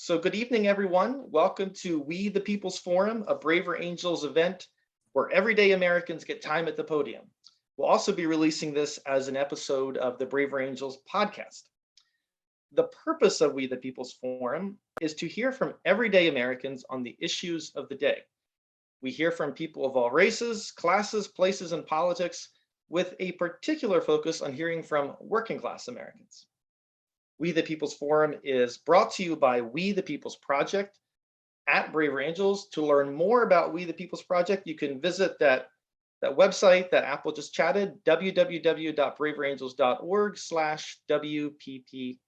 So good evening, everyone. Welcome to We the People's Forum, a Braver Angels event where everyday Americans get time at the podium. We'll also be releasing this as an episode of the Braver Angels podcast. The purpose of We the People's Forum is to hear from everyday Americans on the issues of the day. We hear from people of all races, classes, places, and politics, with a particular focus on hearing from working class Americans. We the People's Forum is brought to you by We the People's Project at Braver Angels. To learn more about We the People's Project, you can visit that website that Apple just chatted, www.braverangels.org/WPP.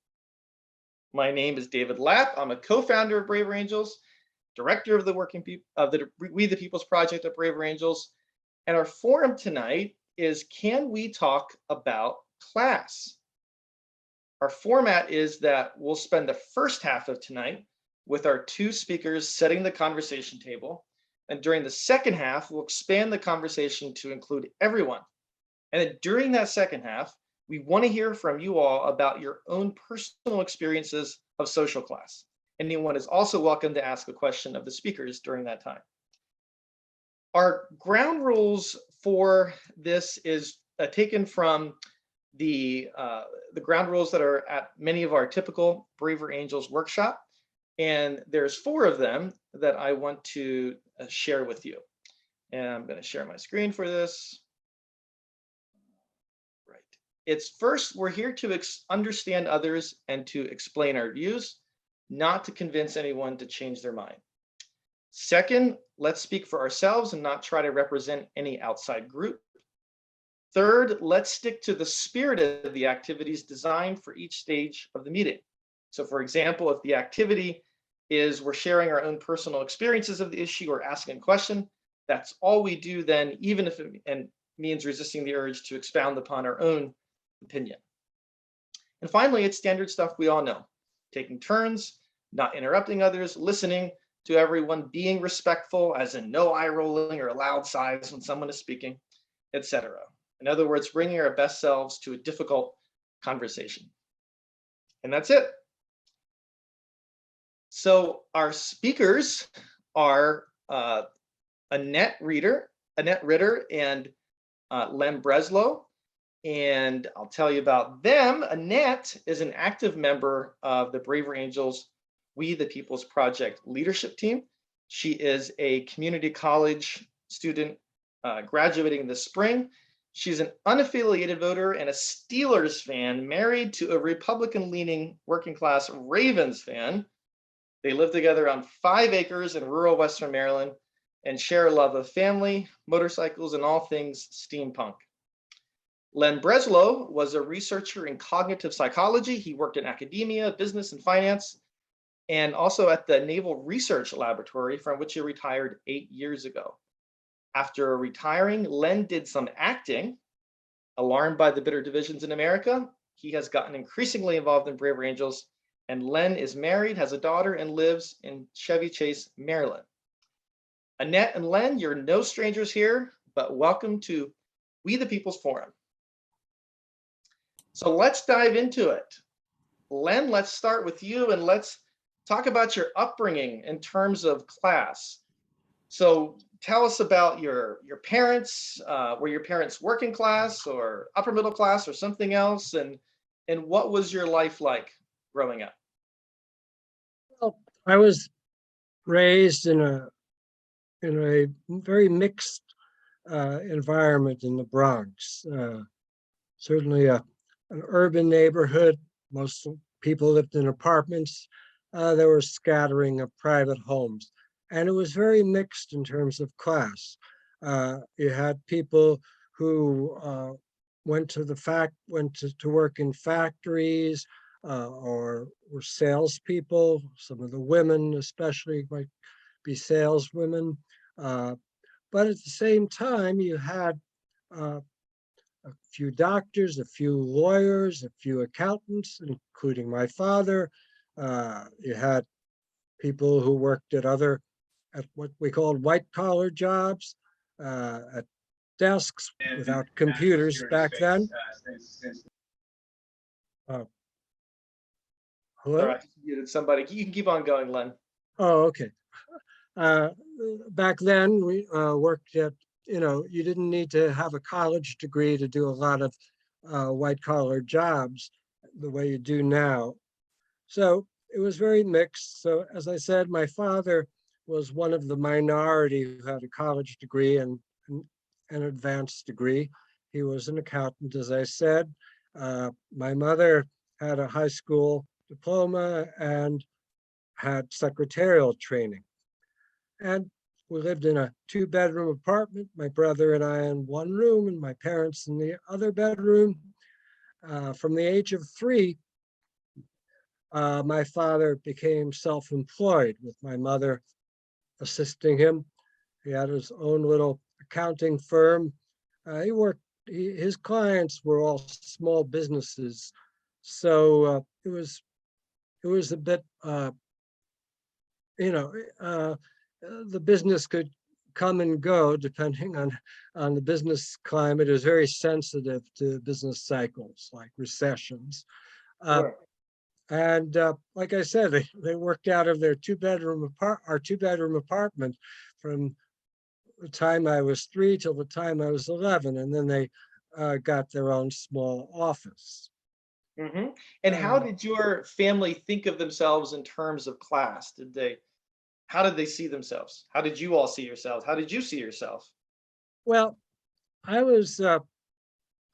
My name is David Lapp. I'm a co-founder of Braver Angels, director of the We the People's Project at Braver Angels. And our forum tonight is, can we talk about class? Our format is that we'll spend the first half of tonight with our two speakers setting the conversation table. And during the second half, we'll expand the conversation to include everyone. And then during that second half, we want to hear from you all about your own personal experiences of social class. Anyone is also welcome to ask a question of the speakers during that time. Our ground rules for this is taken from the ground rules that are at many of our typical Braver Angels workshop. And there's 4 of them that I want to share with you. And I'm going to share my screen for this. Right. It's first, we're here to understand others and to explain our views, not to convince anyone to change their mind. Second, let's speak for ourselves and not try to represent any outside group. Third, let's stick to the spirit of the activities designed for each stage of the meeting. So for example, if the activity is we're sharing our own personal experiences of the issue or asking a question, that's all we do then, even if it means resisting the urge to expound upon our own opinion. And finally, it's standard stuff we all know: taking turns, not interrupting others, listening to everyone, being respectful, as in no eye rolling or loud sighs when someone is speaking, etc. In other words, bringing our best selves to a difficult conversation. And that's it. So our speakers are Annette Ritter and Len Breslow. And I'll tell you about them. Annette is an active member of the Braver Angels We the People's Project leadership team. She is a community college student graduating this spring. She's an unaffiliated voter and a Steelers fan, married to a Republican-leaning working-class Ravens fan. They live together on 5 acres in rural Western Maryland and share a love of family, motorcycles, and all things steampunk. Len Breslow was a researcher in cognitive psychology. He worked in academia, business, and finance, and also at the Naval Research Laboratory, from which he retired 8 years ago. After retiring, Len did some acting. Alarmed by the bitter divisions in America, he has gotten increasingly involved in Braver Angels, and Len is married, has a daughter, and lives in Chevy Chase, Maryland. Annette and Len, you're no strangers here, but welcome to We the People's Forum. So let's dive into it. Len, let's start with you, and let's talk about your upbringing in terms of class. So tell us about your parents. Were your parents working class or upper middle class or something else? And what was your life like growing up? Well, I was raised in a very mixed environment in the Bronx. Certainly an urban neighborhood. Most people lived in apartments. There were a scattering of private homes. And it was very mixed in terms of class. You had people who went to work in factories or were salespeople. Some of the women, especially, might be saleswomen. But at the same time, you had a few doctors, a few lawyers, a few accountants, including my father. You had people who worked at what we called white-collar jobs, at desks without computers back then. Sorry, I Hello? just muted somebody. You can keep on going, Len. Oh, okay. Uh, Back then, we worked at, you didn't need to have a college degree to do a lot of white collar jobs the way you do now. So it was very mixed. So as I said, my father was one of the minority who had a college degree and an advanced degree. He was an accountant, as I said. My mother had a high school diploma and had secretarial training. And we lived in a two-bedroom apartment, my brother and I in one room, and my parents in the other bedroom. From the age of 3, my father became self-employed with my mother assisting him. He had his own little accounting firm. He worked, his clients were all small businesses. So it was a bit, you know, the business could come and go depending on the business climate. It was very sensitive to business cycles like recessions. Uh, Sure. And like I said, they worked out of their our two-bedroom apartment from the time I was 3 till the time I was 11, and then they got their own small office. Hmm. And how Uh, did your family think of themselves in terms of class? How did they see themselves? How did you all see yourselves? How did you see yourself? well, I was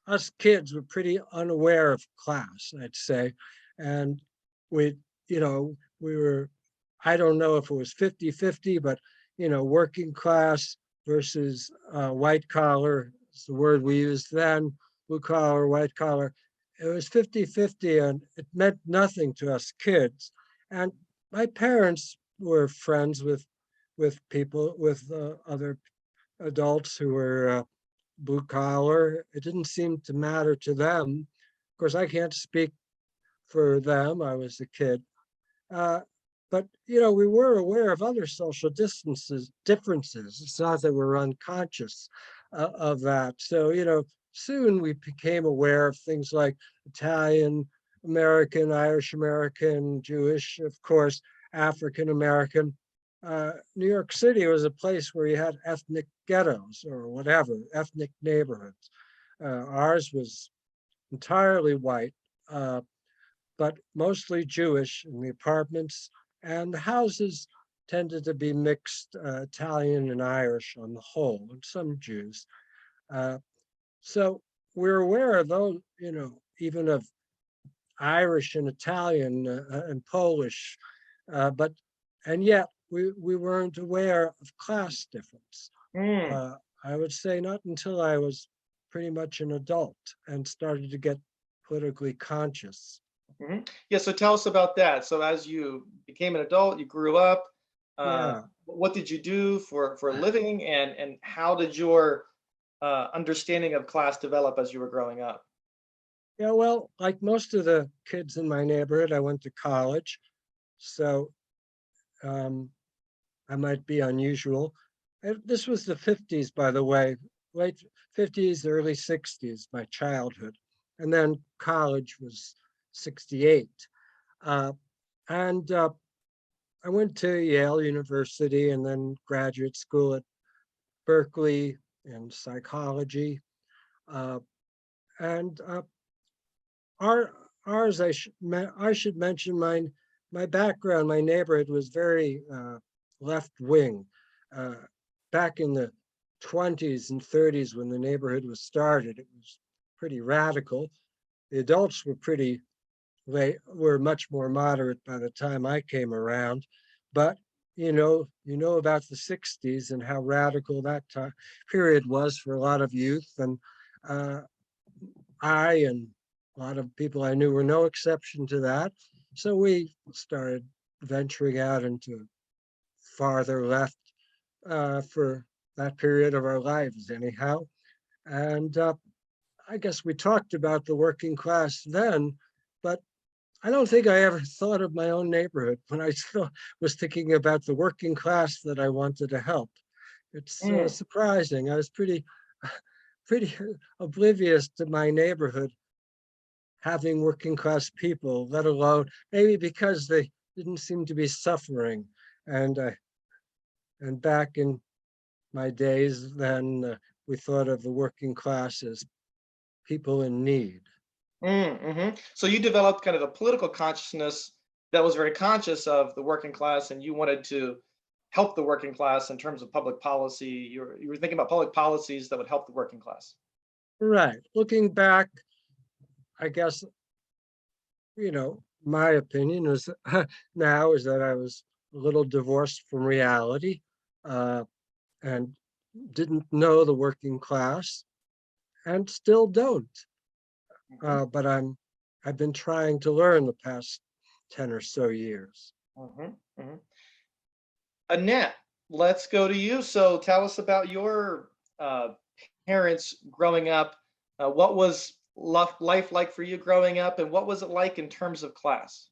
us kids were pretty unaware of class, I'd say, and we, we were. I don't know if it was 50-50, but working class versus white collar is the word we used then, blue collar, white collar. It was 50-50, and it meant nothing to us kids. And my parents were friends with people, with other adults who were blue collar. It didn't seem to matter to them. Of course, I can't speak for them. I was a kid. Uh, but we were aware of other social differences. It's not that we're unconscious of that. So soon we became aware of things like Italian American, Irish American, Jewish, of course, African American. New York City was a place where you had ethnic ghettos or whatever, ethnic neighborhoods. Ours was entirely white. But mostly Jewish in the apartments, and the houses tended to be mixed Italian and Irish on the whole, and some Jews. Uh, so we're aware of those, even of Irish and Italian and Polish, but and yet we weren't aware of class difference. Mm. Uh, I would say not until I was pretty much an adult and started to get politically conscious. Hmm. Yeah, so tell us about that. So as you became an adult, you grew up. Yeah. What did you do for a living, and how did your understanding of class develop as you were growing up? Yeah, well, like most of the kids in my neighborhood, I went to college, so um, I might be unusual. This was the 50s, by the way, late 50s, early 60s, my childhood. And then college was 68. Uh, and I went to Yale University and then graduate school at Berkeley in psychology. Uh, and Our ours I should mention my background. My neighborhood was very left wing. Uh, Back in the 20s and 30s when the neighborhood was started, it was pretty radical. The adults were much more moderate by the time I came around, but you know about the 60s and how radical that time period was for a lot of youth, and uh, I and a lot of people I knew were no exception to that. So we started venturing out into farther left for that period of our lives, anyhow. And I guess we talked about the working class then, but I don't think I ever thought of my own neighborhood when I still was thinking about the working class that I wanted to help. It's Mm. surprising. I was pretty oblivious to my neighborhood having working class people, let alone maybe because they didn't seem to be suffering. And and back in my days, then we thought of the working class as people in need. Mm-hmm. So you developed kind of a political consciousness that was very conscious of the working class, and you wanted to help the working class in terms of public policy. You were thinking about public policies that would help the working class. Right. Looking back, I guess, my opinion is now is that I was a little divorced from reality, uh, and didn't know the working class and still don't. Mhm, But I've been trying to learn the past 10 or so years. mhm, mhm. Annette, let's go to you. So tell us about your uh, parents growing up. What was life like for you growing up, and what was it like in terms of class?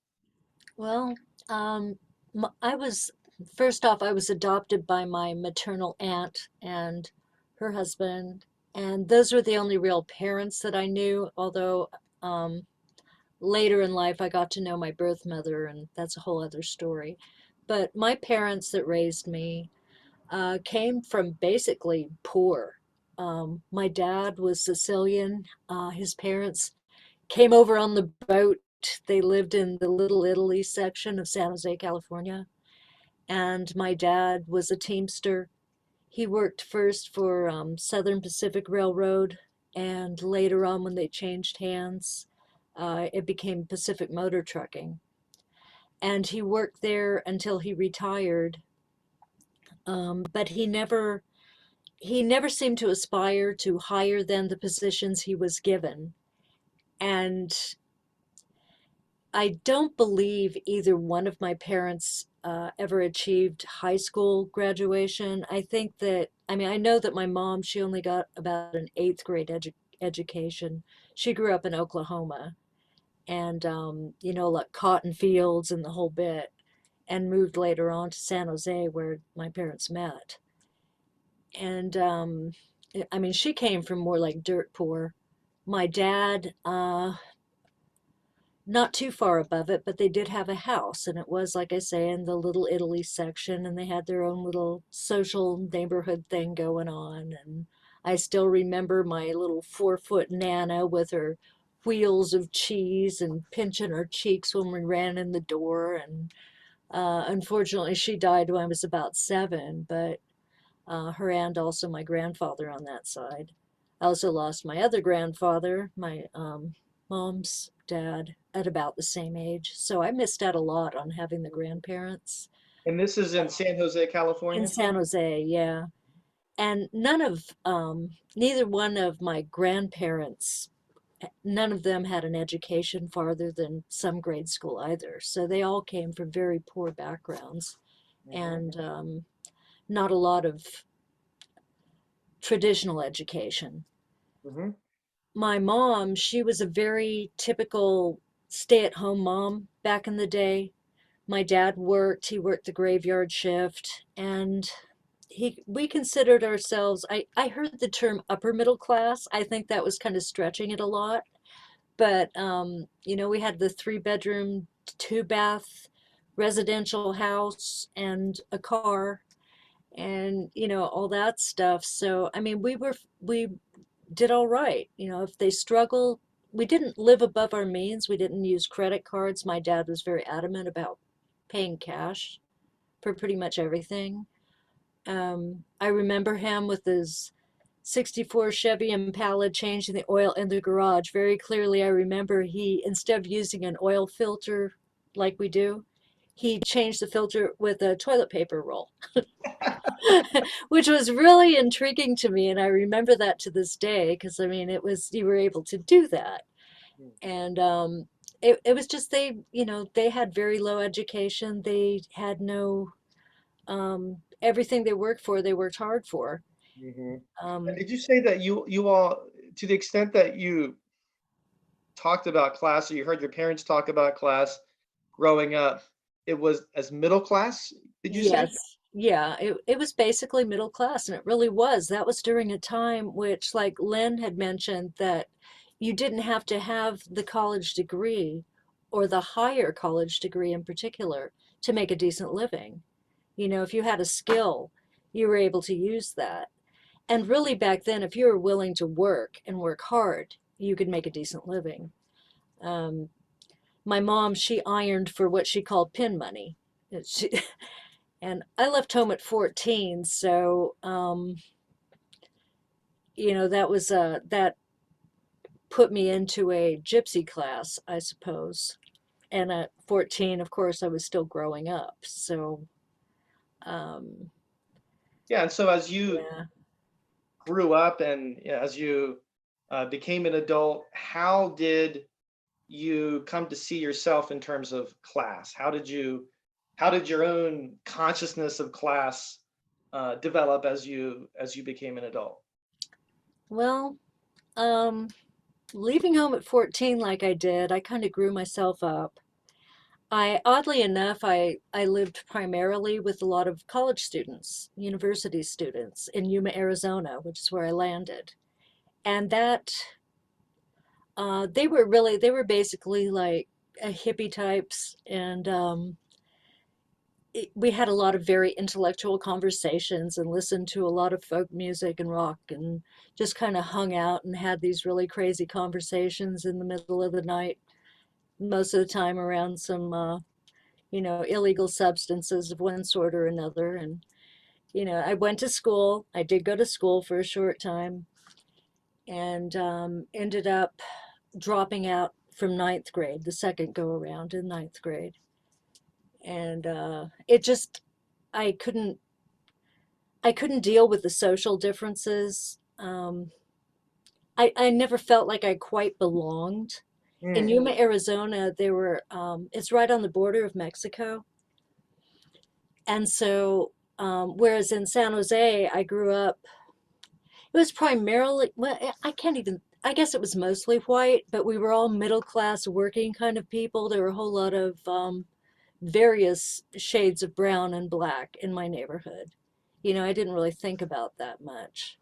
Well, I was, first off, I was adopted by my maternal aunt and her husband, and those were the only real parents that I knew, although um, later in life I got to know my birth mother, and that's a whole other story. But my parents that raised me came from basically poor. My dad was Sicilian. His parents came over on the boat. They lived in the Little Italy section of San Jose, California. And my dad was a Teamster. He worked first for Southern Pacific Railroad, and later on, when they changed hands, it became Pacific Motor Trucking. And he worked there until he retired. But he never seemed to aspire to higher than the positions he was given. And I don't believe either one of my parents ever achieved high school graduation. I think that, I mean, I know that my mom, she only got about an eighth grade education. She grew up in Oklahoma and, like cotton fields and the whole bit, and moved later on to San Jose where my parents met. And, I mean, she came from more like dirt poor. My dad, not too far above it, but they did have a house, and it was, like I say, in the Little Italy section, and they had their own little social neighborhood thing going on. And I still remember my little 4-foot Nana with her wheels of cheese and pinching her cheeks when we ran in the door. And unfortunately, she died when I was about 7, but her and also my grandfather on that side. I also lost my other grandfather, my mom's dad, at about the same age. So I missed out a lot on having the grandparents And this is in San Jose, in California? San Jose, yeah. And neither one of my grandparents, none of them had an education farther than some grade school either. So they all came from very poor backgrounds Mhm, and not a lot of traditional education. mhm. My mom, she was a very typical stay-at-home mom back in the day. My dad worked, he worked the graveyard shift, and we considered ourselves, I heard the term upper middle class. I think that was kind of stretching it a lot. But we had the 3-bedroom, 2-bath residential house and a car and all that stuff. So I mean we did all right. If they struggle, we didn't live above our means. We didn't use credit cards. My dad was very adamant about paying cash for pretty much everything. I remember him with his 64 Chevy Impala changing the oil in the garage. Very clearly, I remember he, instead of using an oil filter like we do, he changed the filter with a toilet paper roll. Which was really intriguing to me. And I remember that to this day because I mean, you were able to do that. And it was just they had very low education. They had no, everything they worked for, they worked hard for. Mhm. And Um, did you say that you all, to the extent that you talked about class, or you heard your parents talk about class growing up, it was as middle class, did you say? yes. Yeah, it was basically middle class, and it really was. That was during a time which, like Lynn had mentioned, that you didn't have to have the college degree or the higher college degree in particular to make a decent living. You know, if you had a skill, you were able to use that. And really back then, if you were willing to work and work hard, you could make a decent living. Um, my mom, she ironed for what she called pin money. She, and I left home at 14, so you know, that put me into a gypsy class, I suppose. And at 14, of course, I was still growing up. So, um, Yeah, and so as you yeah. grew up and as you became an adult, how did you come to see yourself in terms of class? How did your own consciousness of class develop as you became an adult? Well, um, leaving home at 14 like I did, I kind of grew myself up. Oddly enough, I lived primarily with a lot of college students, university students in Yuma, Arizona, which is where I landed. And that, they were basically like hippie types. And we had a lot of very intellectual conversations and listened to a lot of folk music and rock and just kind of hung out and had these really crazy conversations in the middle of the night, most of the time around some, you know, illegal substances of one sort or another. And, you know, I went to school. I did go to school for a short time and ended up dropping out from ninth grade, the second go around in ninth grade. And it just, I couldn't, I couldn't deal with the social differences. I never felt like I quite belonged. In Mm. Yuma, Arizona, it's right on the border of Mexico. And so, whereas in San Jose, I grew up, it was primarily, well, I can't even, I guess it was mostly white, but we were all middle class working kind of people. There were a whole lot of various shades of brown and black in my neighborhood. You know, I didn't really think about that much.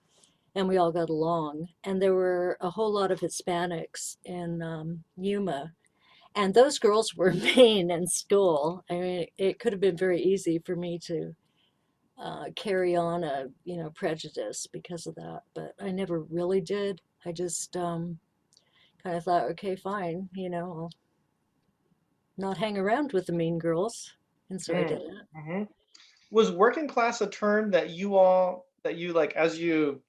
And we all got along. And there were a whole lot of Hispanics in Yuma. And those girls were mean in school. I mean, it could have been very easy for me to carry on a, you know, prejudice because of that, but I never really did. I just kind of thought, okay, fine, you know, I'll not hang around with the mean girls. And so I Mm. didn't. Hmm. Was working class a term that you like as you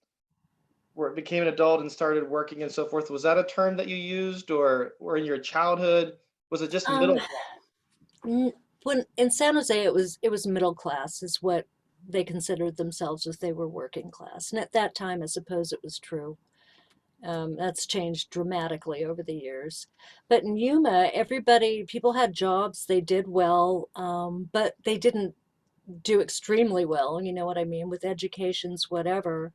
were became an adult and started working and so forth? Was that a term that you used, or in your childhood was it just Um, middle class? n- when in San Jose, it was middle class is what they considered themselves if they were working class. And at that time, I suppose it was true. That's changed dramatically over the years. But in Yuma, people had jobs, they did well, but they didn't do extremely well. You know what I mean? With educations, whatever.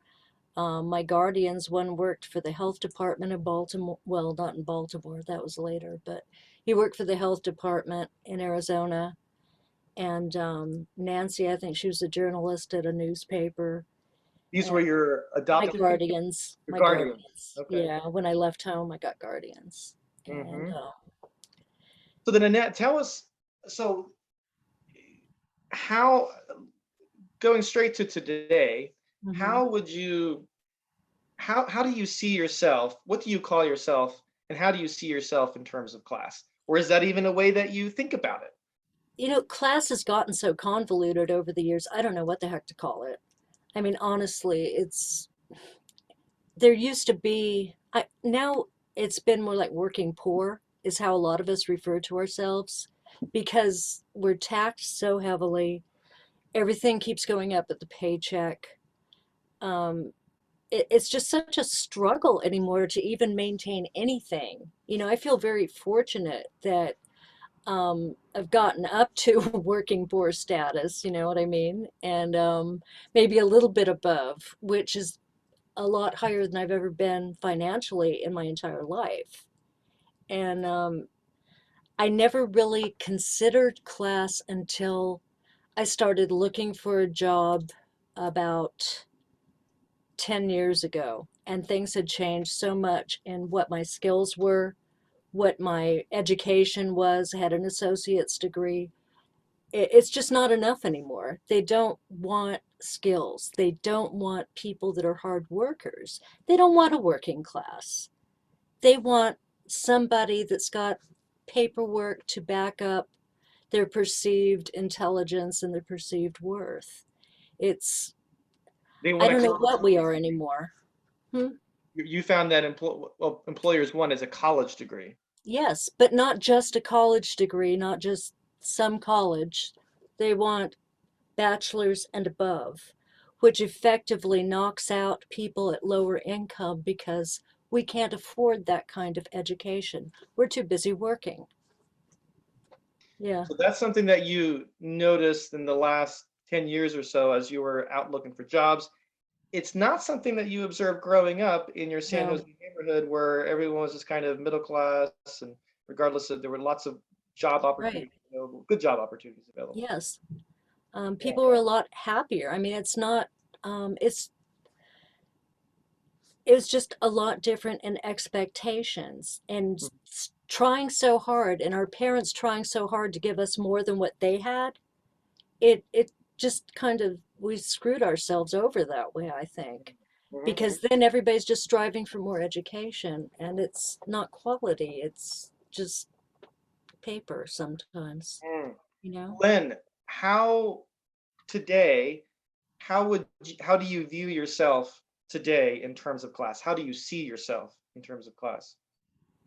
My guardians, one worked for the health department in Baltimore. Well, not in Baltimore, that was later, but he worked for the health department in Arizona. And Nancy, I think she was a journalist at a newspaper. These And were your my adopted parents, guardians, your my guardians. guardians. Okay. Yeah, when I left home, I got guardians. And Hmm. So then Annette, tell us, so how, going straight to today, mhm. how would you how do you see yourself? What do you call yourself, and how do you see yourself in terms of class? Or is that even a way that you think about it? You know, class has gotten so convoluted over the years. I don't know what the heck to call it. I mean, honestly, there used to be, now it's been more like working poor is how a lot of us refer to ourselves because we're taxed so heavily. Everything keeps going up at the paycheck. Um, it's just such a struggle anymore to even maintain anything. You know, I feel very fortunate that I've gotten up to working poor status, you know what I mean? And maybe a little bit above, which is a lot higher than I've ever been financially in my entire life. And I never really considered class until I started looking for a job about 10 years ago. and things had changed so much in what my skills were, what my education was. I had an associate's degree. It's just not enough anymore. They don't want skills. They don't want people that are hard workers. They don't want a working class. They want somebody that's got paperwork to back up their perceived intelligence and their perceived worth. It's, They I want a don't know college. what we are anymore. Hmm? You found that employers want is a college degree. Yes, but not just a college degree, not just some college. They want bachelor's and above, which effectively knocks out people at lower income because we can't afford that kind of education. We're too busy working. Yeah, So that's something that you noticed in the last 10 years or so as you were out looking for jobs. It's not something that you observed growing up in your San no, Jose neighborhood where everyone was just kind of middle class and regardless of there were lots of job right. opportunities available, good job opportunities available. Yes. Yeah. People are a lot happier. I mean, it's not, it was just a lot different in expectations and trying so hard, and our parents trying so hard to give us more than what they had. It just kind of, we screwed ourselves over that way, I think, Mhm. because then everybody's just striving for more education, and it's not quality. It's just paper sometimes, Mm. you know? Lynn, how today, how do you view yourself today in terms of class? How do you see yourself in terms of class?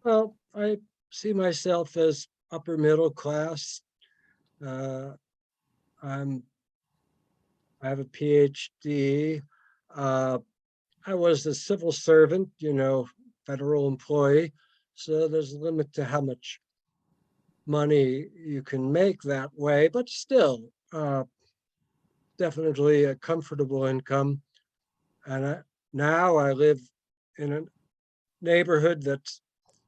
Well, I see myself as upper middle class. Uh, I'm I have a PhD. Uh, I was a civil servant, federal employee. So there's a limit to how much money you can make that way, but still, definitely a comfortable income. And now I live in a neighborhood that's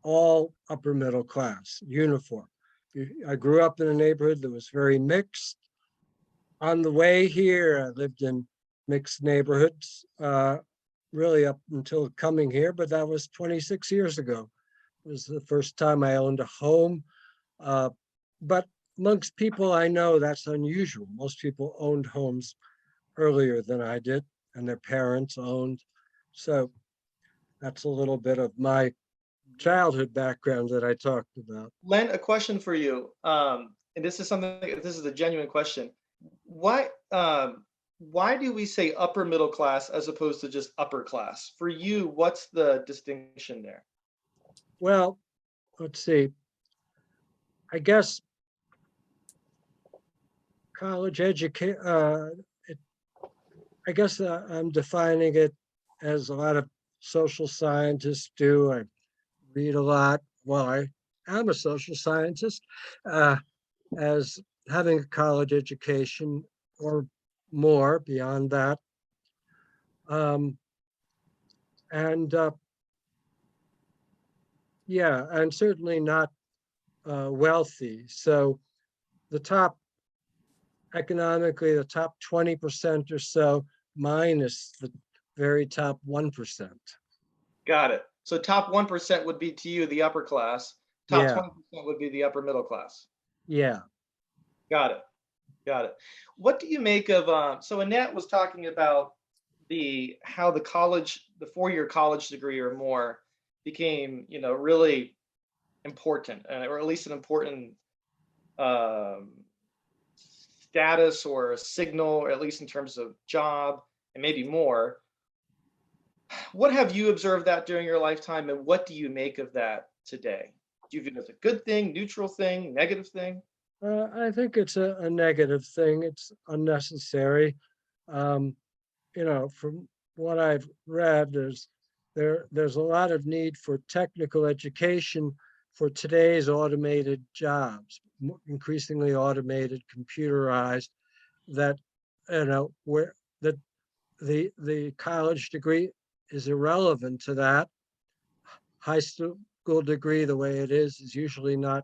all upper middle class, uniform. I grew up in a neighborhood that was very mixed. On the way here, I lived in mixed neighborhoods, really up until coming here, but that was 26 years ago. It was the first time I owned a home. Uh, but amongst people I know, that's unusual. Most people owned homes earlier than I did, and their parents owned. So that's a little bit of my childhood background that I talked about. Len, a question for you. And this is something, this is a genuine question. Why do we say upper middle class as opposed to just upper class? For you, what's the distinction there? Well, let's see. I guess college education, I guess I'm defining it as a lot of social scientists do. I read a lot. Well, I am a social scientist, uh, as having a college education or more beyond that. Um, and yeah, I'm certainly not wealthy. So the top, economically, the top 20% or so, minus the very top 1%. Got it. So top 1% would be to you the upper class. Top Yeah, 20% would be the upper middle class. yeah. Got it. Got it. What do you make of so Annette was talking about the how the college, the 4-year college degree or more became, really important, or at least an important um, status or a signal, or at least in terms of job and maybe more. What have you observed that during your lifetime, and what do you make of that today? Do you view it as a good thing, neutral thing, negative thing? I think it's a negative thing. It's unnecessary. Um, from what I've read, there's a lot of need for technical education for today's automated jobs, increasingly automated, computerized. That where that the college degree is irrelevant to that. High school degree, the way it is usually not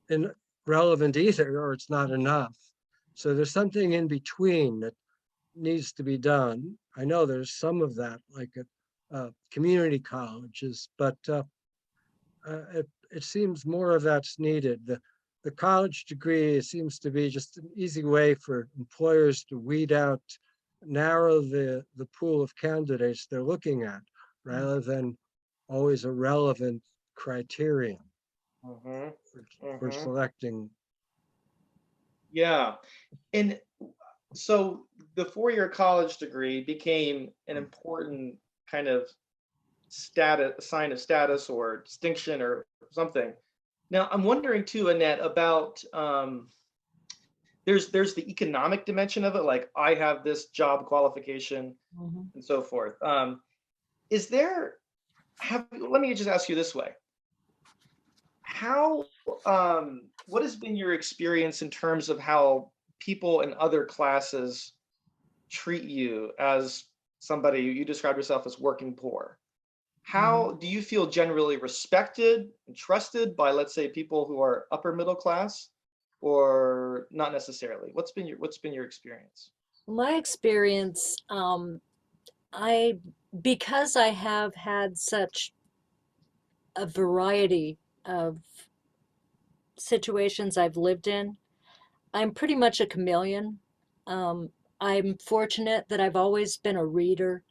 in, relevant either, or it's not enough. So there's something in between that needs to be done. I know there's some of that, like community colleges, but it seems more of that's needed. The college degree seems to be just an easy way for employers to weed out, narrow the pool of candidates they're looking at, rather than always a relevant criterion Mhm, for mhm. selecting. Yeah. And so the 4-year college degree became an important kind of status, sign of status or distinction or something. Now, I'm wondering too, Annette, about there's the economic dimension of it, like I have this job qualification Mhm. and so forth. Is there let me just ask you this way. How what has been your experience in terms of how people in other classes treat you as somebody you describe yourself as working poor? Mhm. How do you feel generally respected and trusted by, let's say, people who are upper middle class, or not necessarily? What's been your experience? My experience, I because I have had such a variety of situations I've lived in, I'm pretty much a chameleon. Um, I'm fortunate that I've always been a reader.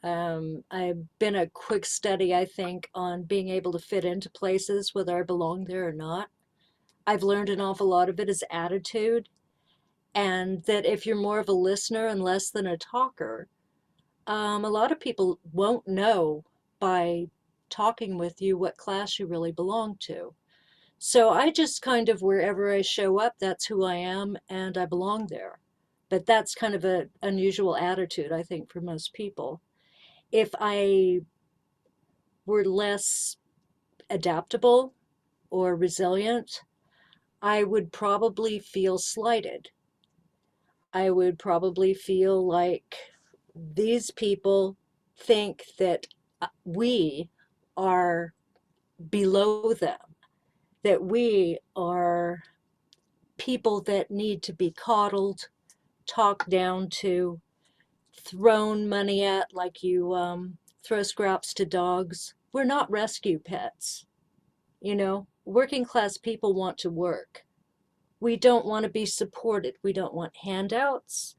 I've been a quick study, I think, on being able to fit into places, whether I belong there or not. I've learned an awful lot of it is attitude, and that if you're more of a listener and less than a talker, a lot of people won't know by talking with you what class you really belong to. So I just kind of, wherever I show up, that's who I am and I belong there. But that's kind of an unusual attitude, I think, for most people. If I were less adaptable or resilient, I would probably feel slighted. I would probably feel like these people think that we are below them, that we are people that need to be coddled, talked down to, thrown money at like you throw scraps to dogs. We're not rescue pets. You know, working class people want to work. We don't want to be supported. We don't want handouts.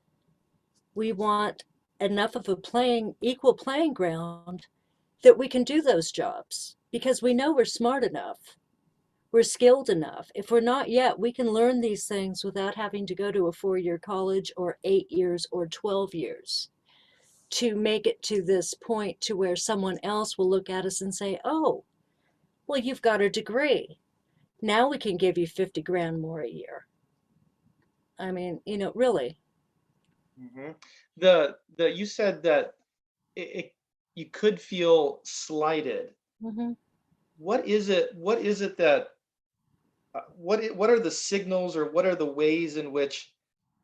We want enough of a equal playing ground that we can do those jobs because we know we're smart enough. We're skilled enough. If we're not yet, we can learn these things without having to go to a 4-year college or 8 years or 12 years to make it to this point to where someone else will look at us and say, oh, well, you've got a degree. Now we can give you 50 grand more a year. I mean, really. Mhm. The you said that it you could feel slighted. Hmm. What is it? What is it that what are the signals or what are the ways in which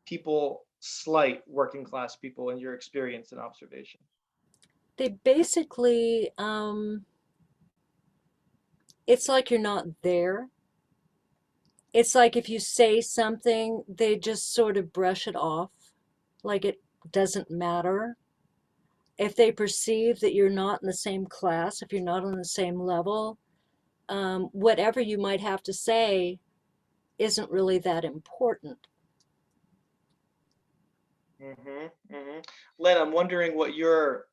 people slight working class people in your experience and observation? They basically, it's like you're not there. It's like if you say something, they just sort of brush it off, like it doesn't matter. If they perceive that you're not in the same class, if you're not on the same level, whatever you might have to say isn't really that important. Hmm, hmm. Len, I'm wondering what you're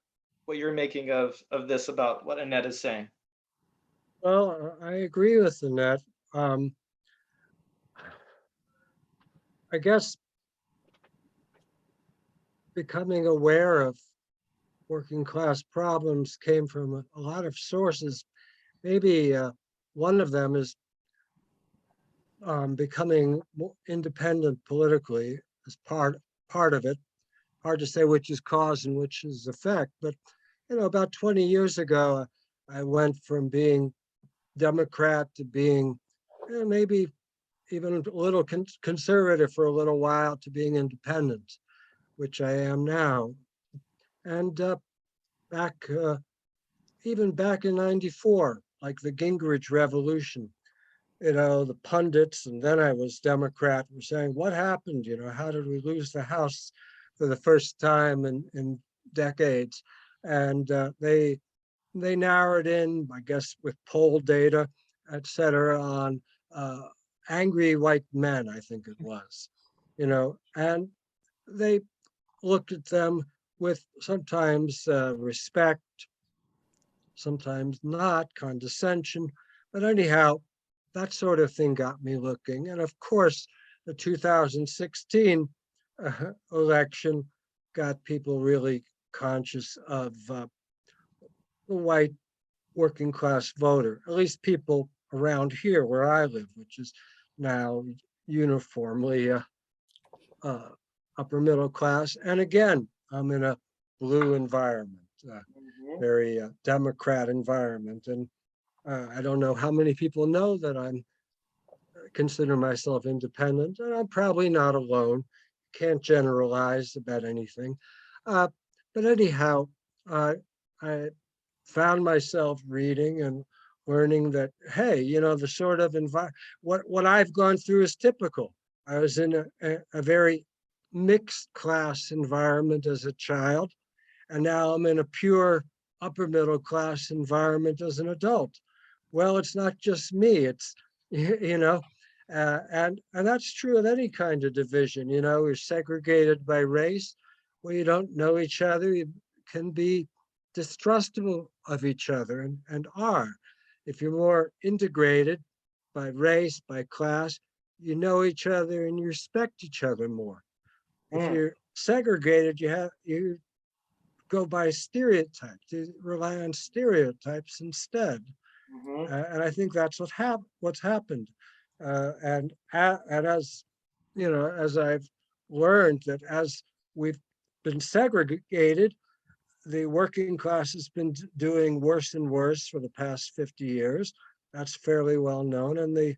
making of this about what Annette is saying. Well, I agree with Annette. Um, I guess becoming aware of working class problems came from a lot of sources. Maybe one of them is becoming more independent politically as part of it. Hard to say which is cause and which is effect, but about 20 years ago, I went from being Democrat to being maybe even a little conservative for a little while to being independent, which I am now. And back, even back in '94, like the Gingrich Revolution, the pundits, and then I was Democrat, were saying, what happened? How did we lose the House for the first time in decades? and they narrowed in, I guess, with poll data, et cetera, on angry white men, I think it was, and they looked at them with sometimes respect, sometimes not, condescension. But anyhow, that sort of thing got me looking. And of course, the 2016 election got people really conscious of the white working class voter, at least people around here where I live, which is now uniformly uh, upper middle class. And again, I'm in a blue environment, Mhm. very Democrat environment. And I don't know how many people know that I'm consider myself independent, and I'm probably not alone. Can't generalize about anything. Uh, but anyhow, I found myself reading and learning that, hey, the sort of what I've gone through is typical. I was in a very mixed class environment as a child, and now I'm in a pure upper middle class environment as an adult. Well, it's not just me. It's you know, and that's true of any kind of division. We're segregated by race. Well, you don't know each other. You can be distrustful of each other and are. If you're more integrated by race, by class, you know each other and you respect each other more. If Mm, you're segregated, you go by stereotypes. You rely on stereotypes instead. mhm. And I think that's what's happened. And as as I've learned that as we've been segregated, the working class has been doing worse and worse for the past 50 years. That's fairly well known. And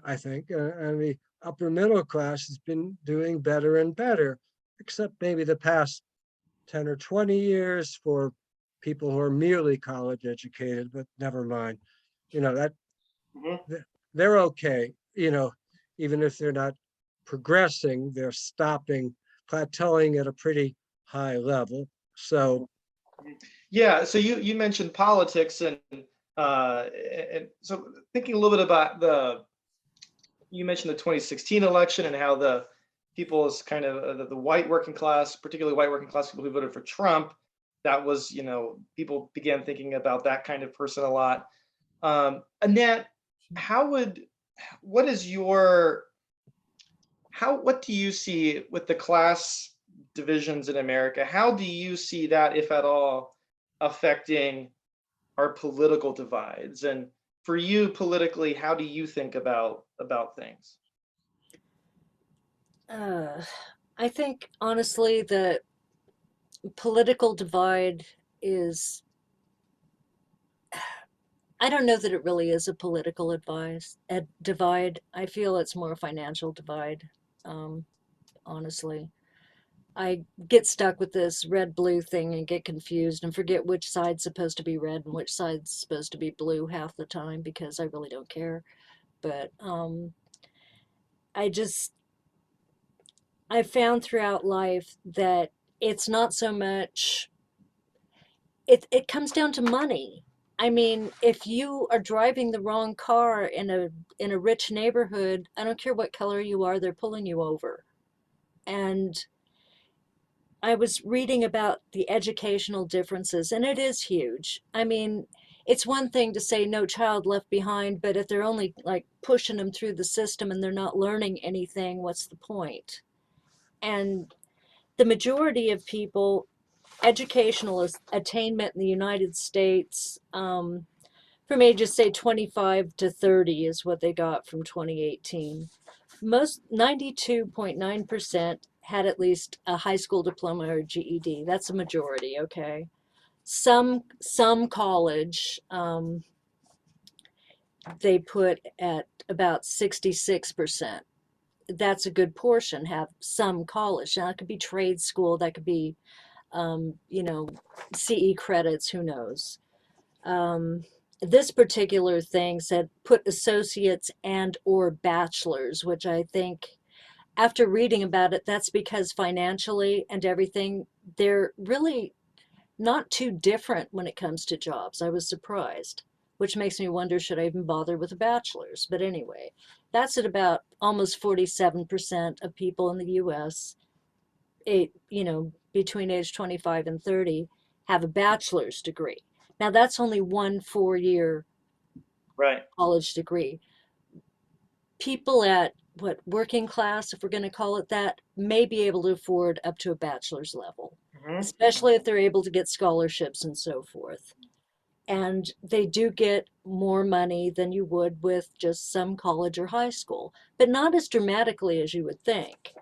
I think, and the upper middle class has been doing better and better, except maybe the past 10 or 20 years for people who are merely college educated, but never mind. That Mhm. they're okay, even if they're not progressing, they're stopping, plateauing at a pretty high level. So, Yeah, so you mentioned politics and so thinking a little bit about you mentioned the 2016 election and how the people is kind of the white working class, particularly white working class people who voted for Trump, that was, people began thinking about that kind of person a lot. Annette, how would what is your what do you see with the class divisions in America? How do you see that, if at all, affecting our political divides? And for you politically, how do you think about things? Uh, I think honestly the political divide is, I don't know that it really is a political divide. I feel it's more a financial divide, um, honestly. I get stuck with this red blue thing and get confused and forget which side's supposed to be red and which side's supposed to be blue half the time because I really don't care. But I just, I found throughout life that it's not so much, it comes down to money. I mean, if you are driving the wrong car in a rich neighborhood, I don't care what color you are, they're pulling you over. And I was reading about the educational differences, and it is huge. I mean, it's one thing to say no child left behind, but if they're only like pushing them through the system and they're not learning anything, what's the point? And the majority of people, educational attainment in the United States, from ages say 25 to 30 is what they got from 2018. Most 92.9% had at least a high school diploma or GED. That's a majority, okay? Some college, they put at about 66%. That's a good portion have some college. Now, that could be trade school, that could be, you know, CE credits, who knows. Um, this particular thing said put associates and or bachelors, which I think after reading about it, that's because financially and everything, they're really not too different when it comes to jobs. I was surprised, which makes me wonder, should I even bother with a bachelor's? But anyway, that's at about almost 47% of people in the US, between age 25 and 30, have a bachelor's degree. Now that's only one 4-year Right. college degree. People at what working class, if we're going to call it that, may be able to afford up to a bachelor's level, Mhm. especially if they're able to get scholarships and so forth. And they do get more money than you would with just some college or high school, but not as dramatically as you would think.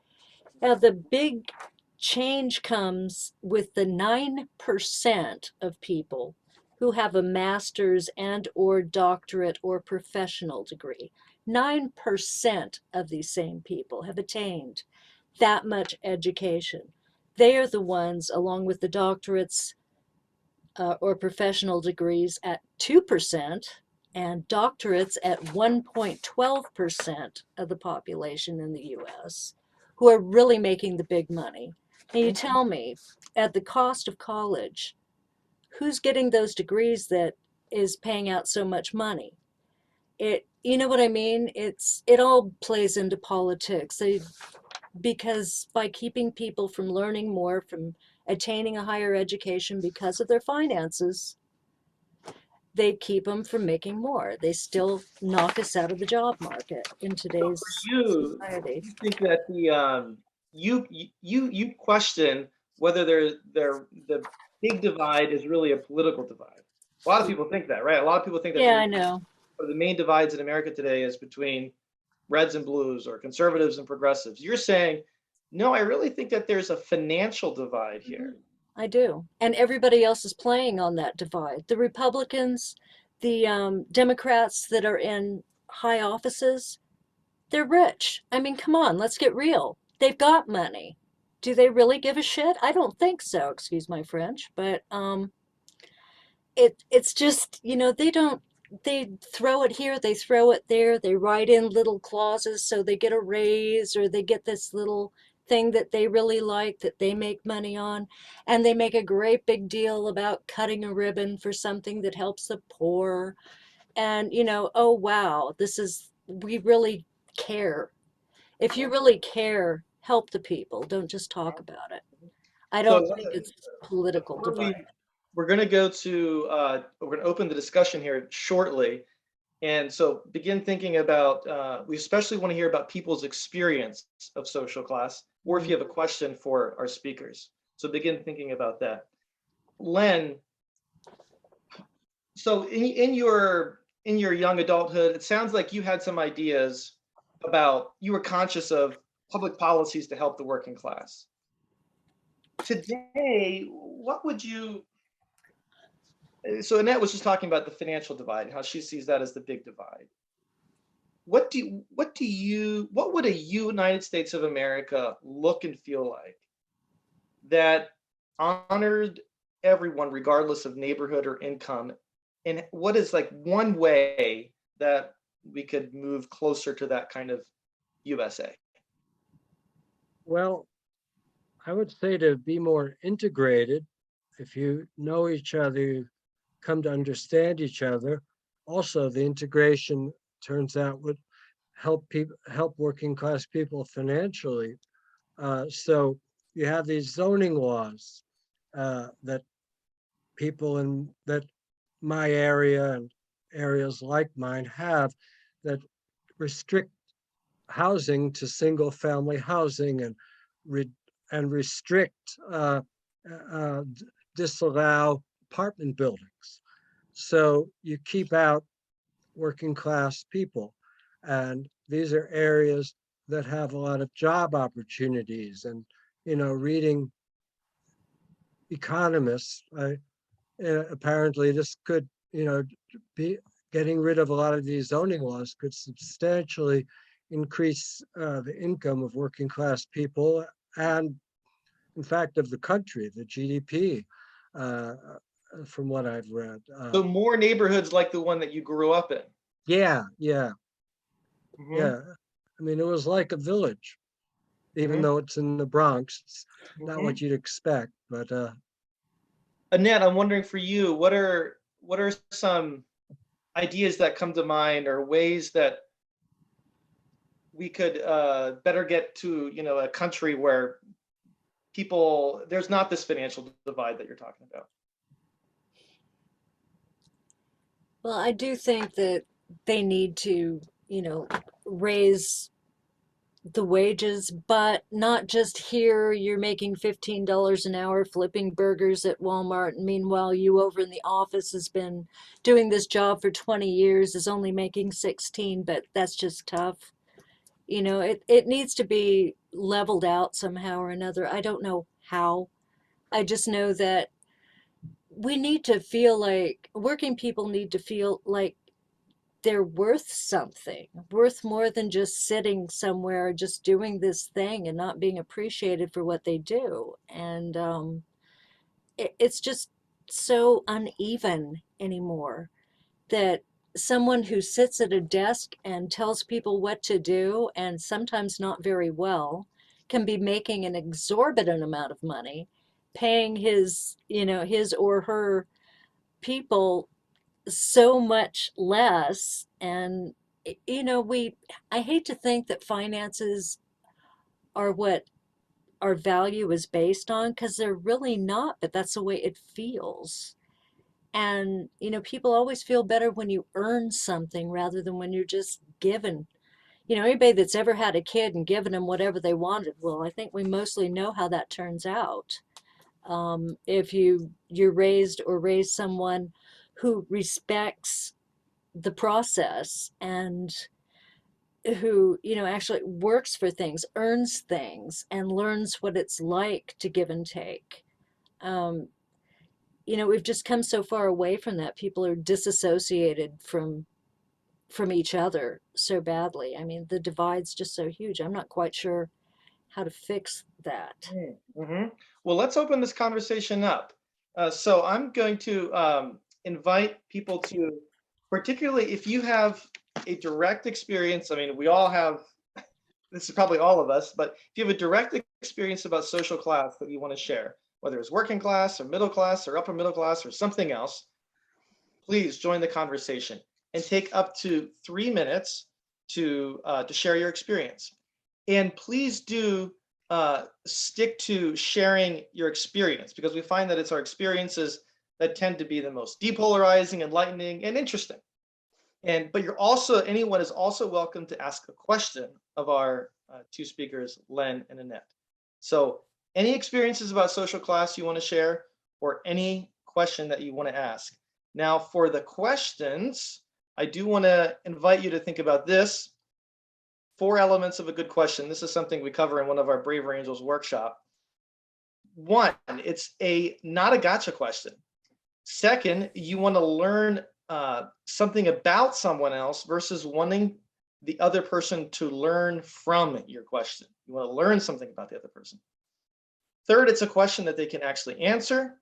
Now, the big change comes with the 9% of people who have a master's and or doctorate or professional degree. 9% of these same people have attained that much education. They are the ones, along with the doctorates or professional degrees, at 2% and doctorates at 1.12% of the population in the US, who are really making the big money. And you tell me, at the cost of college, who's getting those degrees that is paying out so much money? You know what I mean? It all plays into politics. Because by keeping people from learning more, from attaining a higher education because of their finances, they keep them from making more. They still knock us out of the job market in today's You society. you think that you question whether the big divide is really a political divide. A lot of people think that, right? A lot of people think that Yeah, I know. the main divides in America today is between reds and blues or conservatives and progressives. You're saying, no, I really think that there's a financial divide here. I do. And everybody else is playing on that divide. The Republicans, the Democrats that are in high offices, they're rich. I mean, come on, let's get real. They've got money. Do they really give a shit? I don't think so, excuse my French, but it's just, they throw it here, they throw it there, they write in little clauses so they get a raise, or they get this little thing that they really like that they make money on, and they make a great big deal about cutting a ribbon for something that helps the poor. And oh wow, we really care. If you really care, help the people, don't just talk about it. I So don't think it's political before divide. we're going to go to we're going to open the discussion here shortly. And so begin thinking about, we especially want to hear about people's experience of social class, or if you have a question for our speakers. So begin thinking about that. Len, so in your young adulthood, it sounds like you had some ideas about, you were conscious of public policies to help the working class. Today, what would you, so Annette was just talking about the financial divide, how she sees that as the big divide. What would a United States of America look and feel like that honored everyone regardless of neighborhood or income? And what is like one way that we could move closer to that kind of USA? Well, I would say to be more integrated, if you know each other, you come to understand each other. Also, the integration turns out would help working class people financially. So you have these zoning laws that people in that my area and areas like mine have, that restrict housing to single family housing, and re, and restrict disallow apartment buildings. So you keep out working class people. And these are areas that have a lot of job opportunities. And, reading economists, apparently this could, be getting rid of a lot of these zoning laws could substantially increase the income of working class people, and in fact of the country, the GDP, uh, from what I've read. So more neighborhoods like the one that you grew up in. Yeah, yeah, Mhm, yeah. I mean, it was like a village, even mhm, though it's in the Bronx. It's not mhm. what you'd expect, but Annette, I'm wondering for you, what are some ideas that come to mind, or ways that we could better get to, a country where there's not this financial divide that you're talking about? Well, I do think that they need to, raise the wages, but not just here. You're making $15 an hour flipping burgers at Walmart. And meanwhile, you over in the office has been doing this job for 20 years, is only making 16, but that's just tough. It needs to be leveled out somehow or another. I don't know how. I just know that we need to feel like working people need to feel like they're worth something, worth more than just sitting somewhere, just doing this thing and not being appreciated for what they do. And it's just so uneven anymore that someone who sits at a desk and tells people what to do, and sometimes not very well, can be making an exorbitant amount of money, paying his or her people so much less. And we I hate to think that finances are what our value is based on, because they're really not, but that's the way it feels. And people always feel better when you earn something rather than when you're just given. Anybody that's ever had a kid and given them whatever they wanted, well, I think we mostly know how that turns out. If you're raised or raise someone who respects the process, and who actually works for things, earns things, and learns what it's like to give and take. um, we've just come so far away from that. People are disassociated from each other so badly. I mean, the divide's just so huge. I'm not quite sure how to fix that. Mm-hmm. Well, let's open this conversation up. So I'm going to invite people to, particularly if you have a direct experience. I mean, we all have, this is probably all of us, but if you have a direct experience about social class that you want to share, whether it's working class or middle class or upper middle class or something else, please join the conversation and take up to 3 minutes to share your experience. And please do stick to sharing your experience, because we find that it's our experiences that tend to be the most depolarizing, enlightening, and interesting. But anyone is also welcome to ask a question of our two speakers, Len and Annette. So any experiences about social class you want to share, or any question that you want to ask. Now, for the questions, I do want to invite you to think about this. 4 elements of a good question. This is something we cover in one of our Braver Angels workshop. 1, it's not a gotcha question. Second, you want to learn something about someone else versus wanting the other person to learn from your question. You want to learn something about the other person. Third, it's a question that they can actually answer.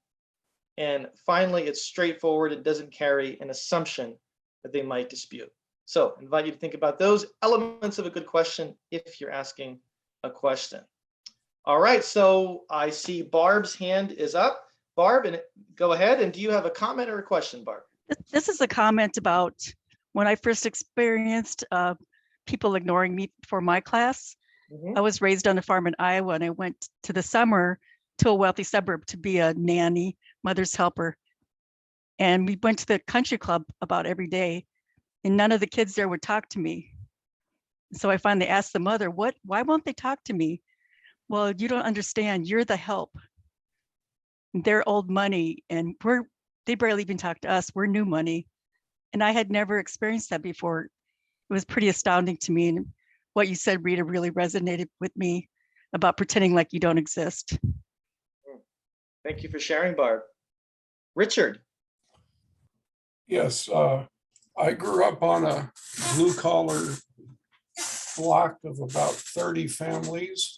And finally, it's straightforward. It doesn't carry an assumption that they might dispute. So I invite you to think about those elements of a good question if you're asking a question. All right, so I see Barb's hand is up. Barb, and go ahead. And do you have a comment or a question, Barb? This is a comment about when I first experienced people ignoring me for my class. I was raised on a farm in Iowa, and I went to the summer to a wealthy suburb to be a nanny, mother's helper. And we went to the country club about every day, and none of the kids there would talk to me. So I finally asked the mother, why won't they talk to me? Well, you don't understand, you're the help. They're old money, and they barely even talk to us. We're new money. And I had never experienced that before. It was pretty astounding to me. And what you said, Rita, really resonated with me about pretending like you don't exist. Thank you for sharing, Barb. Richard. Yes, I grew up on a blue collar block of about 30 families.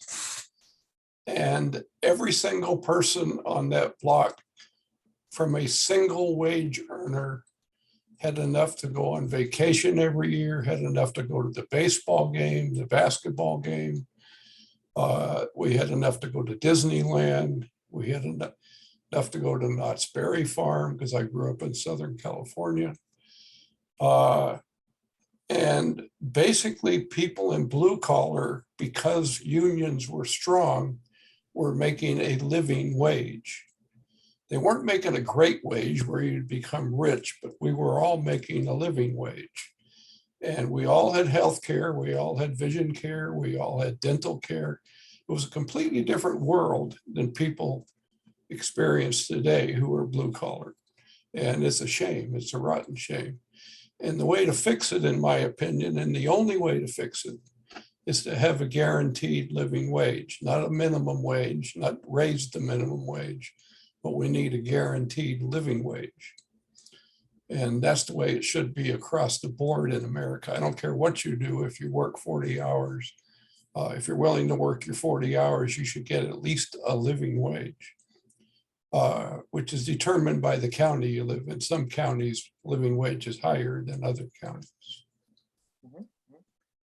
And every single person on that block, from a single wage earner, had enough to go on vacation every year, had enough to go to the baseball game, the basketball game. We had enough to go to Disneyland. We had enough. enough to go to Knott's Berry Farm because I grew up in Southern California. And basically people in blue collar, because unions were strong, were making a living wage. They weren't making a great wage where you'd become rich, but we were all making a living wage. And we all had health care, we all had vision care, we all had dental care. It was a completely different world than people experience today who are blue collar. And it's a shame, it's a rotten shame. And the way to fix it, in my opinion, and the only way to fix it, is to have a guaranteed living wage, not a minimum wage, not raise the minimum wage, but we need a guaranteed living wage. And that's the way it should be across the board in America. I don't care what you do. If you work 40 hours, if you're willing to work your 40 hours, you should get at least a living wage, which is determined by the county you live in. Some counties, living wage is higher than other counties.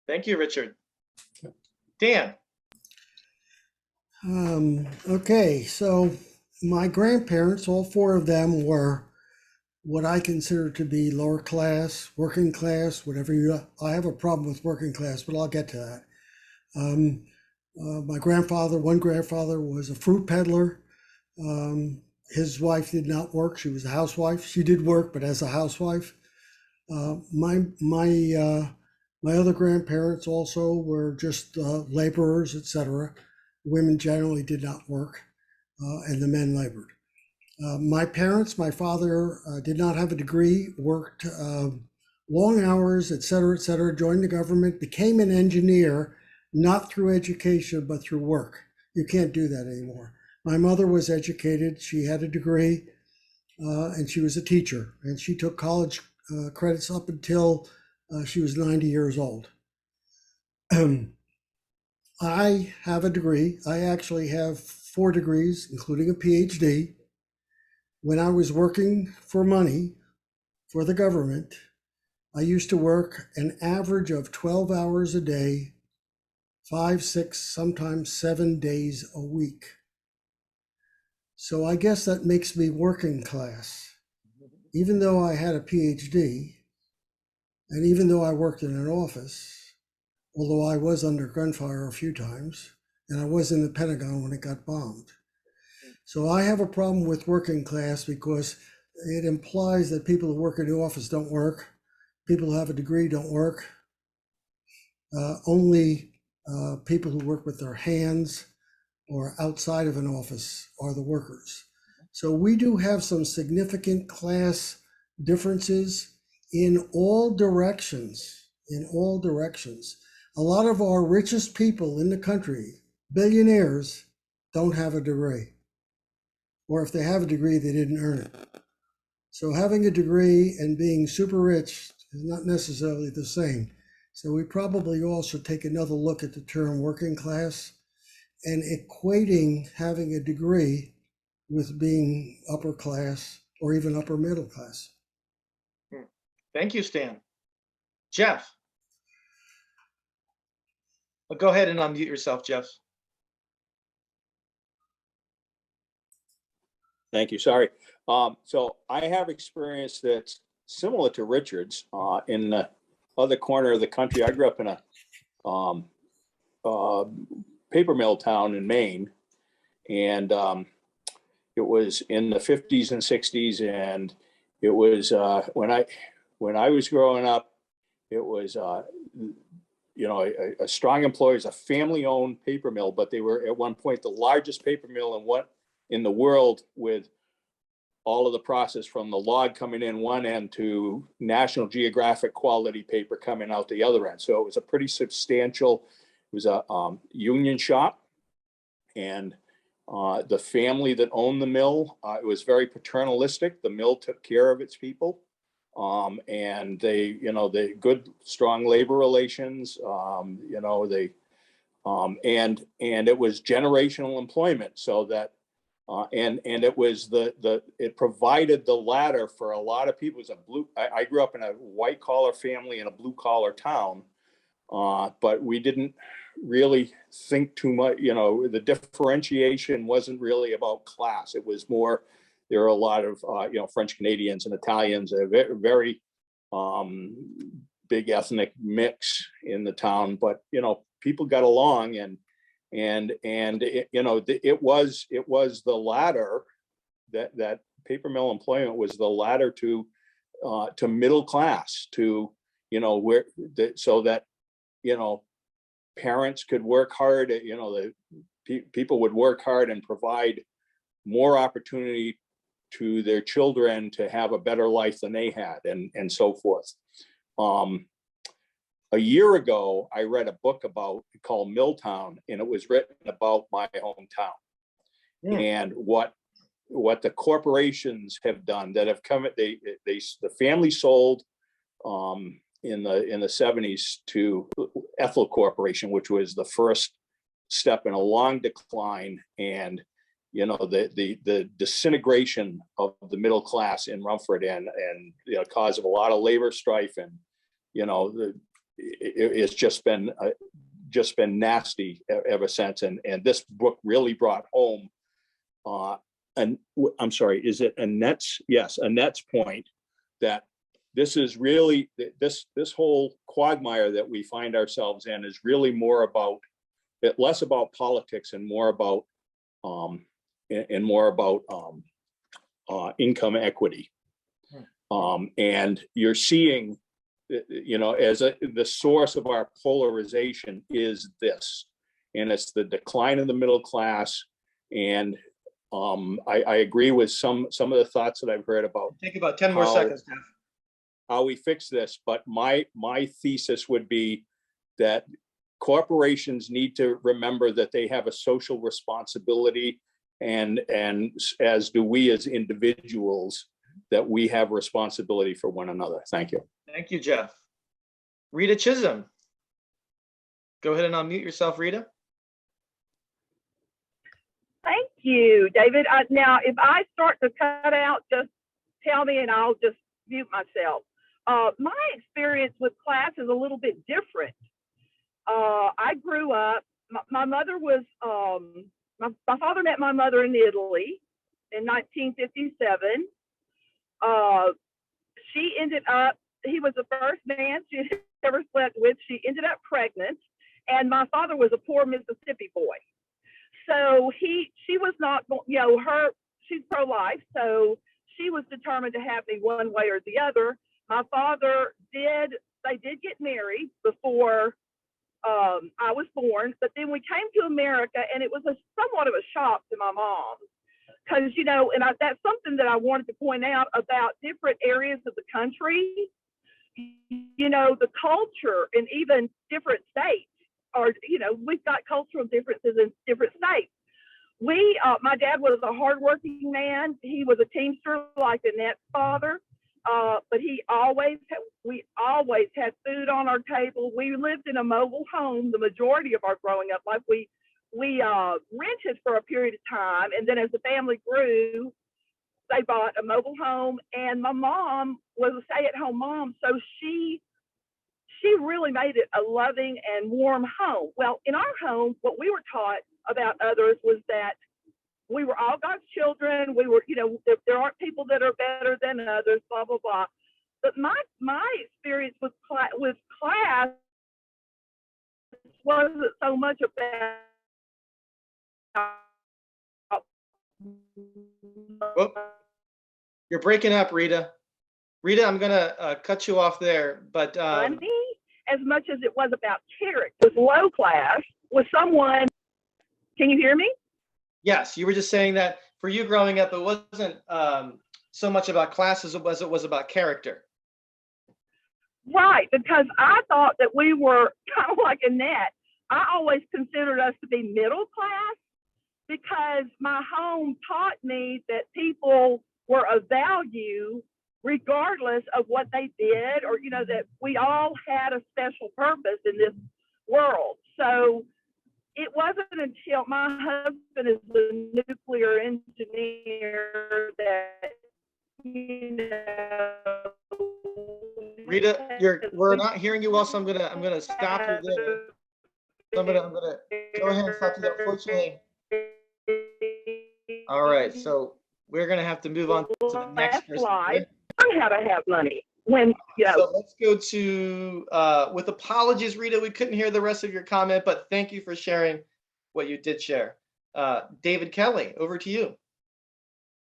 Thank you, Richard. Dan. Okay, so my grandparents, all four of them, were what I consider to be lower class, working class, whatever you. I have a problem with working class, but I'll get to that. My grandfather, one grandfather, was a fruit peddler. His wife did not work; she was a housewife. She did work, but as a housewife. My other grandparents also were just laborers, etc. Women generally did not work, and the men labored. My parents, my father did not have a degree, worked long hours, etc., joined the government, became an engineer, not through education, but through work. You can't do that anymore. My mother was educated. She had a degree, and she was a teacher, and she took college credits up until she was 90 years old. I have a degree. I actually have 4 degrees, including a PhD. When I was working for money for the government, I used to work an average of 12 hours a day, 5, 6, sometimes 7 days a week. So I guess that makes me working class. Even though I had a PhD, and even though I worked in an office, although I was under gunfire a few times, and I was in the Pentagon when it got bombed. So I have a problem with working class because it implies that people who work in the office don't work. People who have a degree don't work. Only people who work with their hands or outside of an office are the workers. So we do have some significant class differences in all directions, A lot of our richest people in the country, billionaires, don't have a degree. Or if they have a degree, they didn't earn it. So having a degree and being super rich is not necessarily the same. So we probably all should take another look at the term working class and equating having a degree with being upper class or even upper middle class. Thank you, Stan. Jeff. Well, go ahead and unmute yourself, Jeff. Thank you. Sorry. So I have experience that's similar to Richard's in the other corner of the country. I grew up in a paper mill town in Maine, and it was in the 50s and 60s, and it was when I was growing up, it was a strong employer, a family-owned paper mill, but they were at one point the largest paper mill in the world, with all of the process from the log coming in one end to National Geographic quality paper coming out the other end. So it was a pretty substantial, it was a union shop, and the family that owned the mill, it was very paternalistic. The mill took care of its people, and they good, strong labor relations. And it was generational employment, so that and it was it provided the ladder for a lot of people. It was I grew up in a white collar family in a blue collar town, but we didn't really think too much, the differentiation wasn't really about class. It was more, there are a lot of, French Canadians and Italians, a very, very big ethnic mix in the town, but, people got along, and it was the ladder that paper mill employment was the ladder to middle class, to, so that, parents could work hard, people would work hard and provide more opportunity to their children to have a better life than they had, and so forth. A year ago, I read a book called Milltown, and it was written about my hometown. Yeah. And what the corporations have done that have come, the family sold in the 70s to Ethel Corporation, which was the first step in a long decline, and the disintegration of the middle class in Rumford, and cause of a lot of labor strife, and it's just been nasty ever since. And this book really brought home, and I'm sorry, is it Annette's? Yes, Annette's point that this is really, this whole quagmire that we find ourselves in is really less about politics and more about income equity. And you're seeing, as the source of our polarization is this, and it's the decline of the middle class. And I agree with some of the thoughts that I've heard about. Take about 10 more seconds, Jeff. How we fix this, but my thesis would be that corporations need to remember that they have a social responsibility, and as do we as individuals, that we have responsibility for one another. Thank you. Thank you, Jeff. Rita Chisholm. Go ahead and unmute yourself, Rita. Thank you, David. Now, if I start to cut out, just tell me and I'll just mute myself. My experience with class is a little bit different. I grew up, my mother was, my father met my mother in Italy in 1957. She ended up, he was the first man she had ever slept with. She ended up pregnant, and my father was a poor Mississippi boy. So she was not, she's pro-life, so she was determined to have me one way or the other. My father they did get married before I was born, but then we came to America, and it was somewhat of a shock to my mom. Because, that's something that I wanted to point out about different areas of the country. The culture in even different states, or, we've got cultural differences in different states. My dad was a hardworking man. He was a teamster like Annette's father, but we always had food on our table. We lived in a mobile home the majority of our growing up life. We rented for a period of time, and then as the family grew, they bought a mobile home, and my mom was a stay-at-home mom, so she really made it a loving and warm home. Well, in our home, what we were taught about others was that we were all God's children. We were, there aren't people that are better than others, blah, blah, blah. But my experience with class wasn't so much about. Oh, you're breaking up, Rita. Rita, I'm gonna cut you off there, but money as much as it was about character. It was low class was someone. Can you hear me? Yes, you were just saying that for you growing up, it wasn't so much about class as it was about character. Right, because I thought that we were kind of like Annette. I always considered us to be middle class, because my home taught me that people were of value regardless of what they did, or, that we all had a special purpose in this world. So it wasn't until my husband is a nuclear engineer that, Rita, we're not hearing you well, so I'm gonna stop you there. So I'm gonna go ahead and stop you there. Unfortunately. All right, so we're gonna have to move on to the next person. slide. Learn how to have money. When So let's go to with apologies, Rita, we couldn't hear the rest of your comment, but thank you for sharing what you did share. David Kelly, over to you.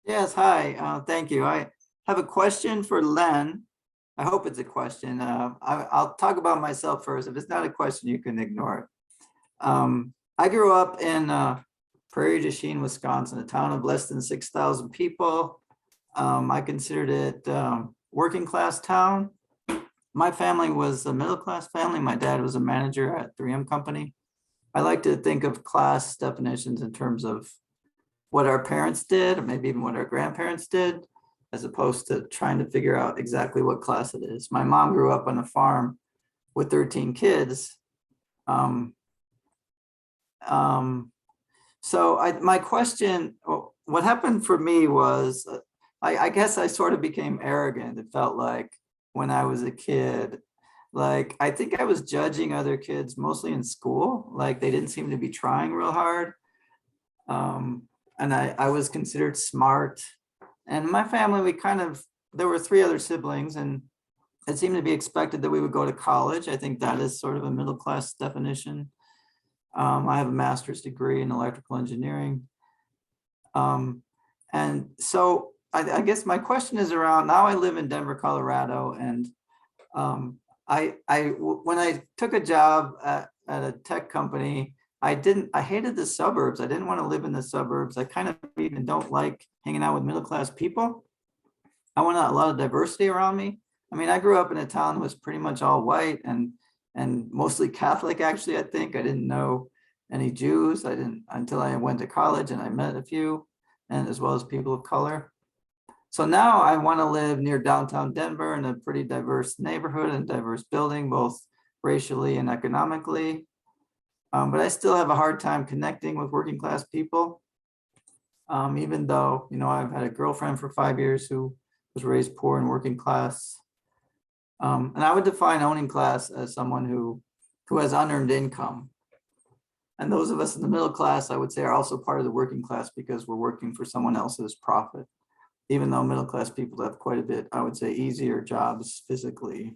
Yes, hi. Thank you. I have a question for Len. I hope it's a question. I'll talk about myself first. If it's not a question, you can ignore it. I grew up in Prairie du Chien, Wisconsin, a town of less than 6,000 people. I considered it working class town. My family was a middle class family. My dad was a manager at 3M Company. I like to think of class definitions in terms of what our parents did, or maybe even what our grandparents did, as opposed to trying to figure out exactly what class it is. My mom grew up on a farm with 13 kids. My question, what happened for me was, I guess I sort of became arrogant. It felt like when I was a kid, like I think I was judging other kids mostly in school, like they didn't seem to be trying real hard. And I was considered smart. And in my family, there were 3 other siblings, and it seemed to be expected that we would go to college. I think that is sort of a middle class definition. I have a master's degree in electrical engineering. And so I guess my question is around, now I live in Denver, Colorado, and when I took a job at a tech company, I hated the suburbs. I didn't want to live in the suburbs. I kind of even don't like hanging out with middle class people. I want a lot of diversity around me. I mean, I grew up in a town that was pretty much all white and mostly Catholic, actually. I think I didn't know any Jews. I didn't until I went to college, and I met a few, and as well as people of color. So now I want to live near downtown Denver in a pretty diverse neighborhood and diverse building, both racially and economically. But I still have a hard time connecting with working class people, even though, I've had a girlfriend for 5 years who was raised poor and working class. And I would define owning class as someone who has unearned income. And those of us in the middle class, I would say, are also part of the working class because we're working for someone else's profit, even though middle class people have quite a bit, I would say, easier jobs physically.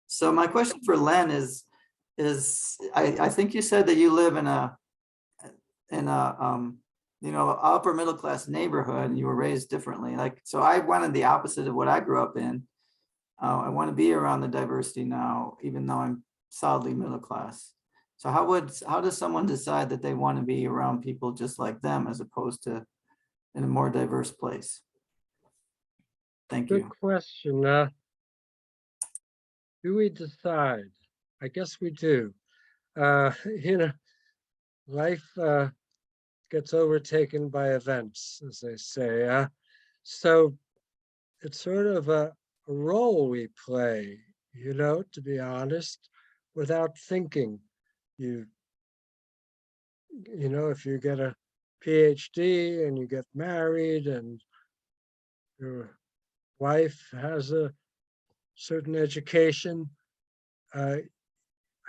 So my question for Len is I think you said that you live in a upper middle class neighborhood, and you were raised differently. So I wanted the opposite of what I grew up in. I want to be around the diversity now, even though I'm solidly middle class. So how does someone decide that they want to be around people just like them, as opposed to in a more diverse place? Thank you. Good question. Do we decide? I guess we do. Life gets overtaken by events, as they say. So it's sort of a role we play, to be honest, without thinking. If you get a PhD and you get married and your wife has a certain education, I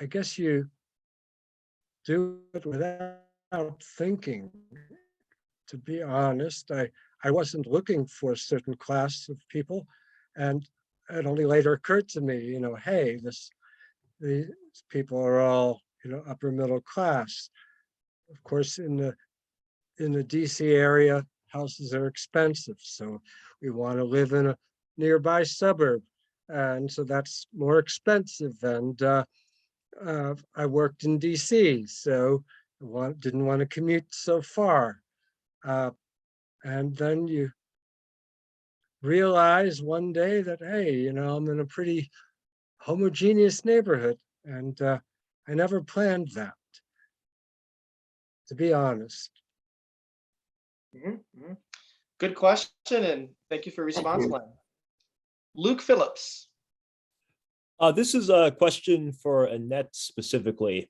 guess you do it without thinking. To be honest, I wasn't looking for a certain class of people, and it only later occurred to me, hey, these people are all, upper middle class. Of course, in the DC area, houses are expensive, so we want to live in a nearby suburb, and so that's more expensive. And I worked in DC, so I didn't want to commute so far. And then you realize one day that, hey, I'm in a pretty homogeneous neighborhood, and I never planned that, to be honest. Good question, and thank you for your response, Len. Luke Phillips. This is a question for Annette specifically.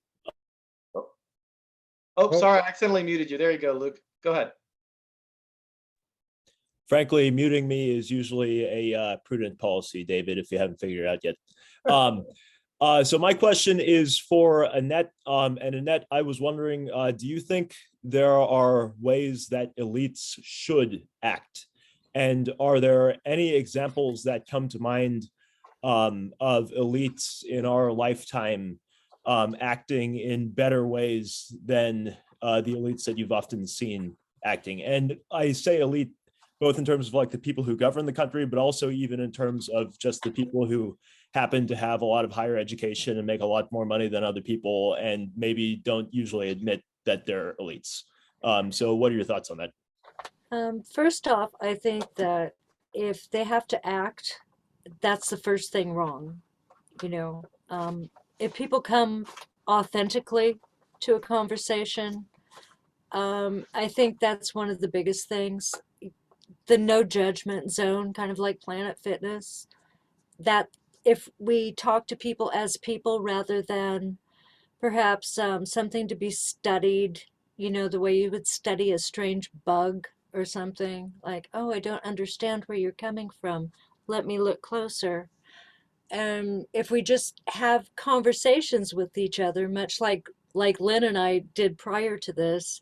Oh, sorry, I accidentally muted you. There you go, Luke. Go ahead. Frankly, muting me is usually a prudent policy, David, if you haven't figured it out yet. So my question is for Annette. And Annette, I was wondering, do you think there are ways that elites should act? And are there any examples that come to mind of elites in our lifetime acting in better ways than the elites that you've often seen acting? And I say elite both in terms of like the people who govern the country, but also even in terms of just the people who happen to have a lot of higher education and make a lot more money than other people and maybe don't usually admit that they're elites. So what are your thoughts on that? First off, I think that if they have to act, that's the first thing wrong. You know, if people come authentically to a conversation, I think that's one of the biggest things. The no judgment zone, kind of like Planet Fitness, that if we talk to people as people rather than perhaps something to be studied, you know, the way you would study a strange bug or something, like, oh, I don't understand where you're coming from. Let me look closer. And if we just have conversations with each other, much like Lynn and I did prior to this,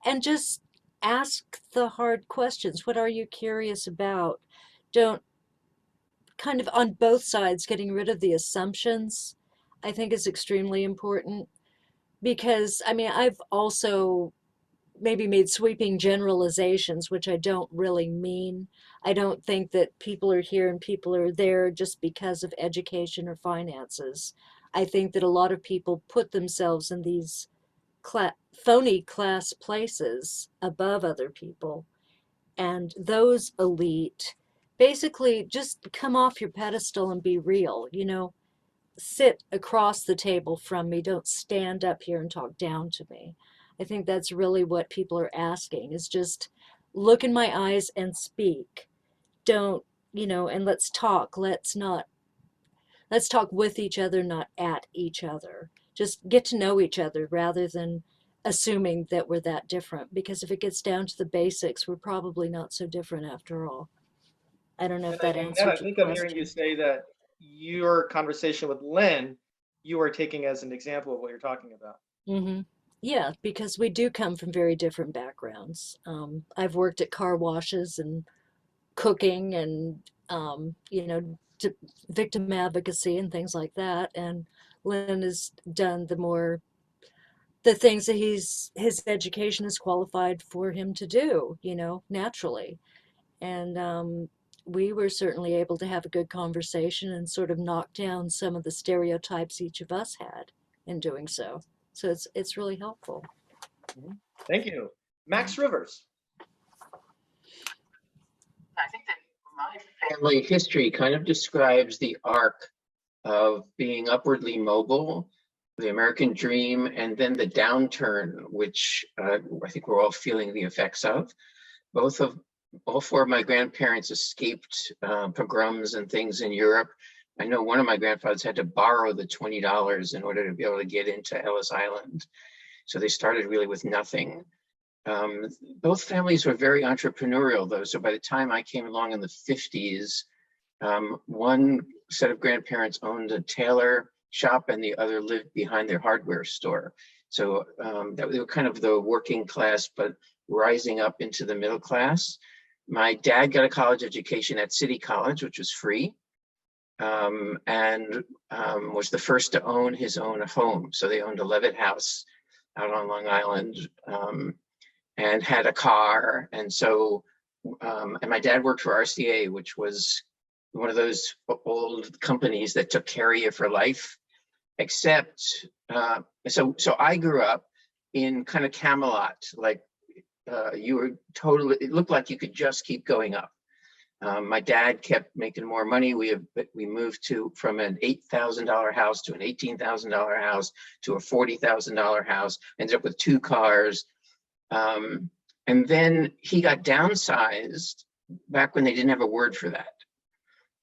and just ask the hard questions. What are you curious about? Don't kind of on both sides, getting rid of the assumptions, I think is extremely important because I mean, I've also maybe made sweeping generalizations, which I don't really mean. I don't think that people are here and people are there just because of education or finances. I think that a lot of people put themselves in these phony class places above other people. And those elite basically just come off your pedestal and be real, you know, sit across the table from me, don't stand up here and talk down to me. I think that's really what people are asking is just look in my eyes and speak. Don't, you know, and let's talk. Let's talk with each other, not at each other. Just get to know each other rather than assuming that we're that different. Because if it gets down to the basics, we're probably not so different after all. I don't know if that answered I your think I'm hearing you question. say that your conversation with Lynn, you are taking as an example of what you're talking about. Mm-hmm. Yeah, because we do come from very different backgrounds. I've worked at car washes and cooking and, you know, victim advocacy and things like that. And Lynn has done the things that his education is qualified for him to do, you know, naturally. And we were certainly able to have a good conversation and sort of knock down some of the stereotypes each of us had in doing so. So it's really helpful. Thank you. Max Rivers. I think that my family history kind of describes the arc of being upwardly mobile, the American dream, and then the downturn, which I think we're all feeling the effects of. All four of my grandparents escaped pogroms and things in Europe. I know one of my grandfathers had to borrow the $20 in order to be able to get into Ellis Island. So they started really with nothing. Both families were very entrepreneurial though. So by the time I came along in the 50s, one set of grandparents owned a tailor shop and the other lived behind their hardware store. So that they were kind of the working class, but rising up into the middle class. My dad got a college education at City College, which was free, and was the first to own his own home. So they owned a Levitt house out on Long Island, and had a car. And so, and my dad worked for RCA, which was one of those old companies that took care of you for life, except, so I grew up in kind of Camelot, like you were totally, it looked like you could just keep going up. My dad kept making more money. We moved from an $8,000 house to an $18,000 house to a $40,000 house, ended up with 2 cars. And then he got downsized back when they didn't have a word for that.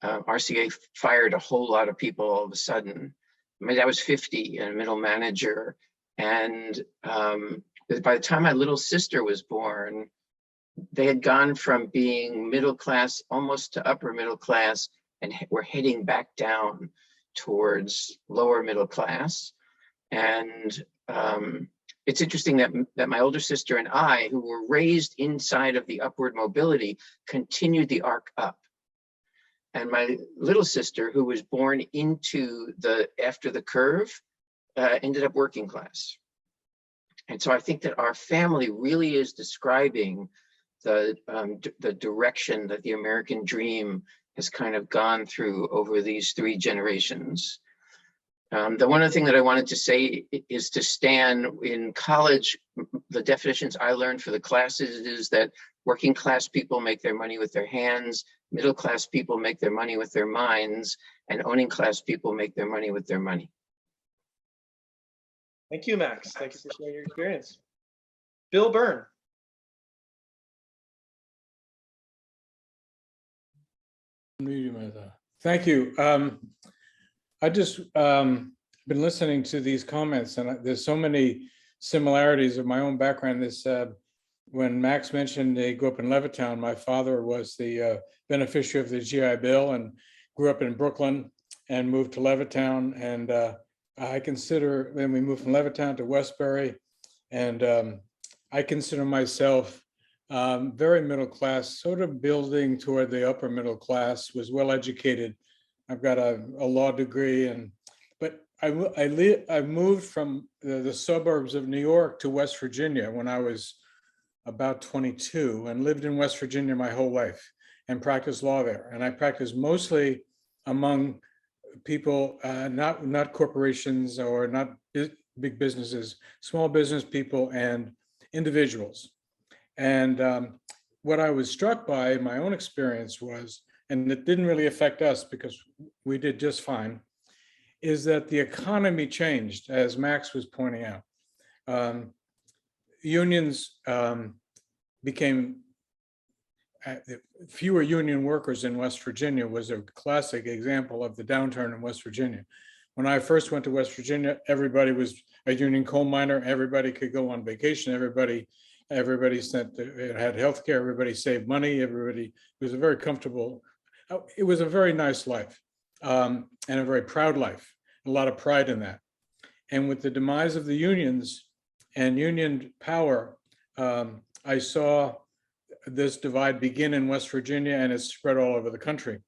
RCA fired a whole lot of people all of a sudden. My dad was 50 and a middle manager. And by the time my little sister was born, they had gone from being middle class almost to upper middle class, and were heading back down towards lower middle class. And it's interesting that my older sister and I, who were raised inside of the upward mobility, continued the arc up. And my little sister, who was born into after the curve, ended up working class. And so I think that our family really is describing the direction that the American dream has kind of gone through over these 3 generations. The one other thing that I wanted to say is to Stan, in college, the definitions I learned for the classes is that working class people make their money with their hands, middle class people make their money with their minds, and owning class people make their money with their money. Thank you, Max. Thank you for sharing your experience. Bill Byrne. Thank you. I just been listening to these comments, and there's so many similarities of my own background. This when Max mentioned they grew up in Levittown, my father was the beneficiary of the GI Bill and grew up in Brooklyn and moved to Levittown. And I consider, when we moved from Levittown to Westbury, and I consider myself very middle class, sort of building toward the upper middle class, was well educated. I've got a law degree, but I moved from the suburbs of New York to West Virginia when I was about 22, and lived in West Virginia my whole life and practiced law there. And I practiced mostly among people, not corporations or not big businesses, small business people and individuals. And what I was struck by in my own experience was, and it didn't really affect us because we did just fine, is that the economy changed, as Max was pointing out. Unions became, fewer union workers in West Virginia was a classic example of the downturn in West Virginia. When I first went to West Virginia, everybody was a union coal miner, everybody could go on vacation, everybody had healthcare, everybody saved money, it was a very comfortable, it was a very nice life, and a very proud life, a lot of pride in that. And with the demise of the unions and union power, I saw this divide begin in West Virginia, and it's spread all over the country.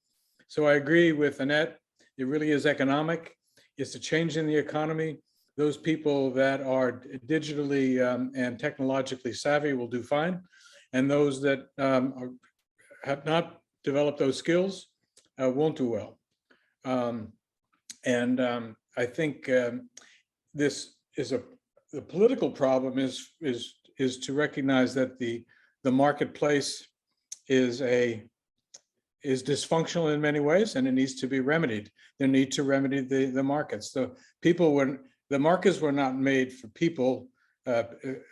So I agree with Annette, it really is economic. It's a change in the economy. Those people that are digitally and technologically savvy will do fine. And those that have not developed those skills won't do well. I think this is the political problem is to recognize that the marketplace is dysfunctional in many ways, and it needs to be remedied. They need to remedy the markets. The markets were not made for people.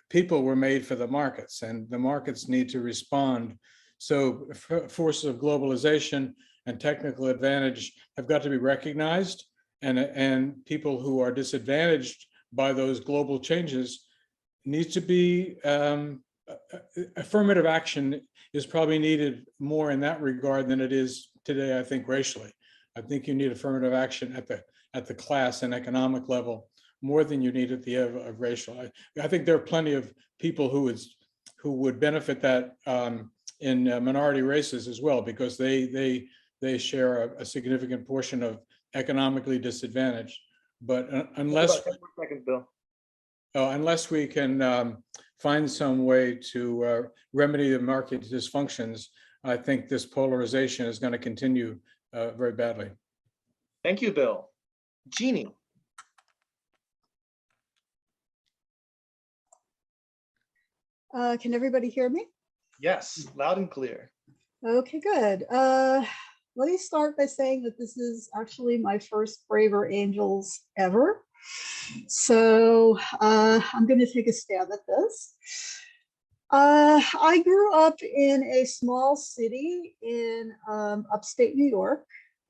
People were made for the markets, and the markets need to respond. So forces of globalization and technical advantage have got to be recognized, and people who are disadvantaged by those global changes needs to be, affirmative action is probably needed more in that regard than it is today, I think, racially. I think you need affirmative action at the class and economic level more than you need at the of racial. I think there are plenty of people who would benefit that in minority races as well, because they share a significant portion of economically disadvantaged. But unless we can find some way to remedy the market dysfunctions, I think this polarization is going to continue very badly. Thank you, Bill. Jeannie. Can everybody hear me? Yes, loud and clear. Okay, good. Let me start by saying that this is actually my first Braver Angels ever. So I'm going to take a stab at this. I grew up in a small city in upstate New York.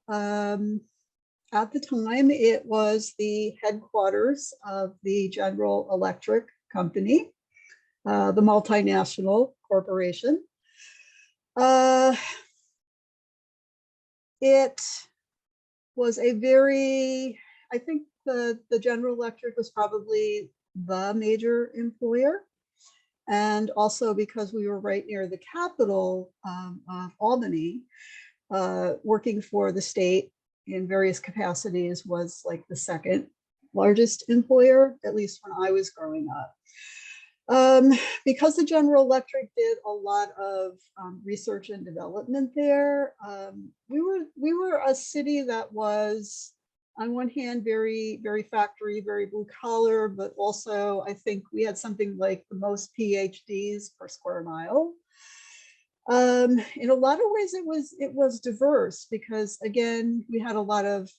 At the time, it was the headquarters of the General Electric Company, the multinational corporation. Uh, it was a very, I think the General Electric was probably the major employer. And also because we were right near the capital of Albany, working for the state in various capacities was like the second largest employer, at least when I was growing up. Because the General Electric did a lot of research and development there, we were a city that was, on one hand, very, very factory, very blue collar, but also I think we had something like the most PhDs per square mile. In a lot of ways, it was diverse because, again, we had a lot of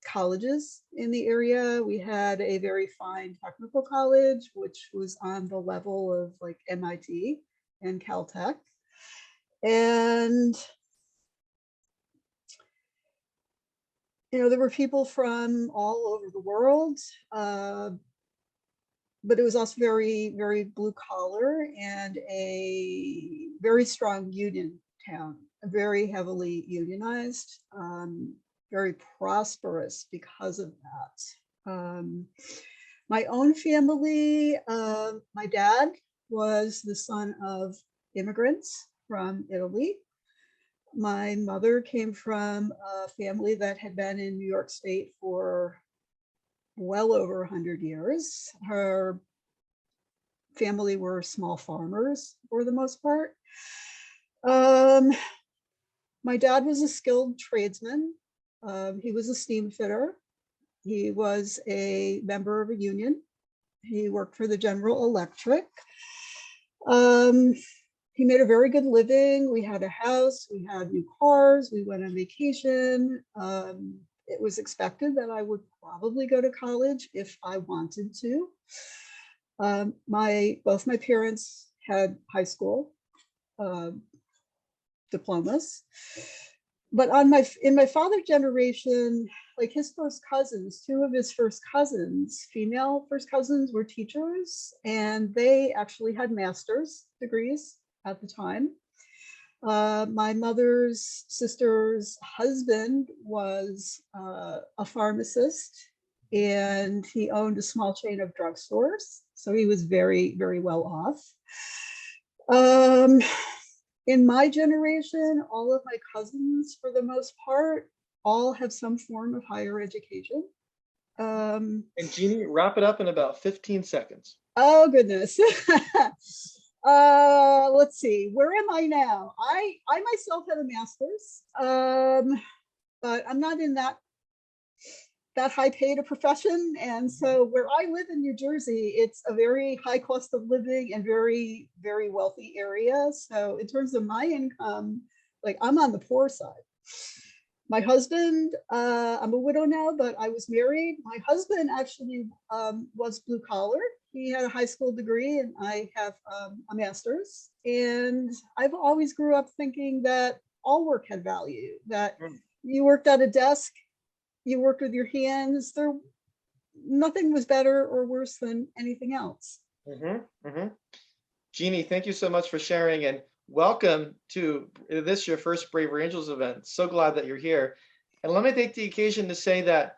colleges in the area. We had a very fine technical college, which was on the level of like MIT and Caltech. And, you know, there were people from all over the world, but it was also very, very blue collar and a very strong union town, very heavily unionized. Very prosperous because of that. My own family, my dad was the son of immigrants from Italy. My mother came from a family that had been in New York State for well over 100 years. Her family were small farmers for the most part. My dad was a skilled tradesman. He was a steam fitter. He was a member of a union. He worked for the General Electric. He made a very good living. We had a house, we had new cars, we went on vacation. It was expected that I would probably go to college if I wanted to. Both my parents had high school diplomas. But in my father's generation, like his first cousins, two of his first cousins, female first cousins, were teachers, and they actually had master's degrees at the time. My mother's sister's husband was a pharmacist, and he owned a small chain of drugstores, so he was very, very well off. In my generation, all of my cousins, for the most part, all have some form of higher education. And Jeannie, wrap it up in about 15 seconds. Oh, goodness. Let's see, where am I now? I myself have a master's, but I'm not in that high paid a profession. And so where I live in New Jersey, it's a very high cost of living and very, very wealthy area. So in terms of my income, like I'm on the poor side. My husband, I'm a widow now, but I was married. My husband actually was blue collar. He had a high school degree and I have a master's. And I've always grew up thinking that all work had value, that you worked at a desk, you worked with your hands, nothing was better or worse than anything else. Jeannie, thank you so much for sharing, and welcome to this, your first Braver Angels event. So glad that you're here. And let me take the occasion to say that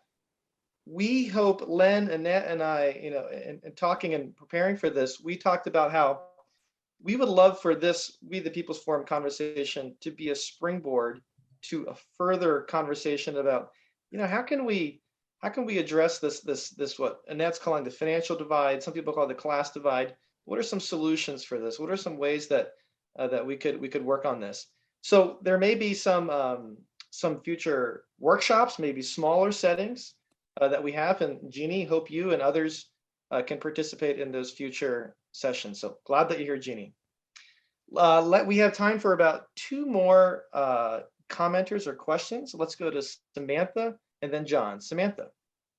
we hope, Len, Annette, and I, you know, in talking and preparing for this, we talked about how we would love for this We the People's Forum conversation to be a springboard to a further conversation about, you know, how can we address this what Annette's calling the financial divide, some people call it the class divide. What are some solutions for this? What are some ways that that we could work on this? So there may be some future workshops, maybe smaller settings that we have, and Jeannie, hope you and others can participate in those future sessions. So glad that you're here, Jeannie. We have time for about two more commenters or questions. Let's go to Samantha and then John. Samantha.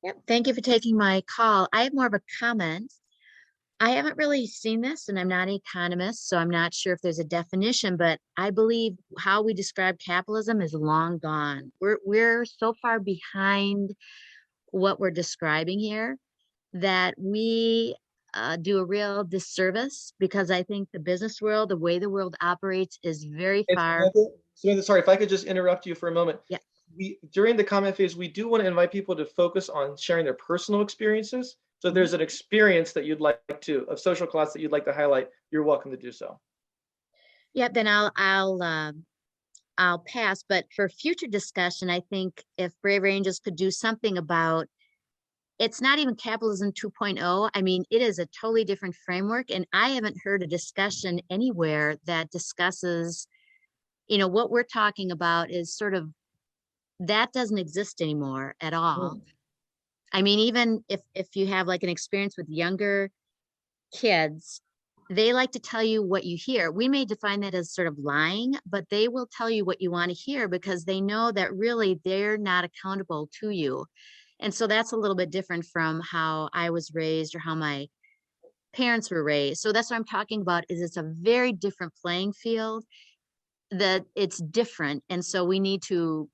Yep. Thank you for taking my call. I have more of a comment. I haven't really seen this, and I'm not an economist, so I'm not sure if there's a definition, but I believe how we describe capitalism is long gone. We're so far behind what we're describing here that we do a real disservice, because I think the business world, the way the world operates, is very And far. Samantha, sorry, if I could just interrupt you for a moment. Yeah. During the comment phase, we do want to invite people to focus on sharing their personal experiences. So if there's an experience that you'd like to, of social class that you'd like to highlight, you're welcome to do so. Yeah, then I'll pass. But for future discussion, I think if Brave Angels could do something about, it's not even capitalism 2.0. I mean, it is a totally different framework. And I haven't heard a discussion anywhere that discusses, what we're talking about is sort of, that doesn't exist anymore at all. I mean, even if you have like an experience with younger kids, they like to tell you what you hear. We may define that as sort of lying, but they will tell you what you want to hear because they know that really they're not accountable to you. And so that's a little bit different from how I was raised or how my parents were raised. So that's what I'm talking about, is it's a very different playing field, that it's different. And so we need to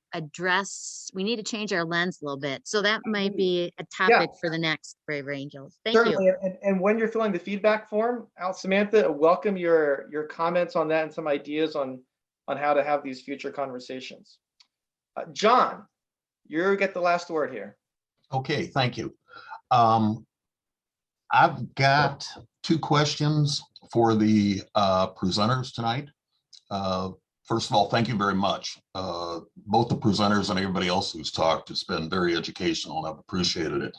change our lens a little bit. So that might be a topic for the next Brave Angels. Thank Certainly. you. And when you're filling the feedback form out, Samantha, welcome your comments on that and some ideas on how to have these future conversations. John, you get the last word here. Okay, thank you. I've got 2 questions for the presenters tonight. First of all, thank you very much. Both the presenters and everybody else who's talked, it's been very educational and I've appreciated it.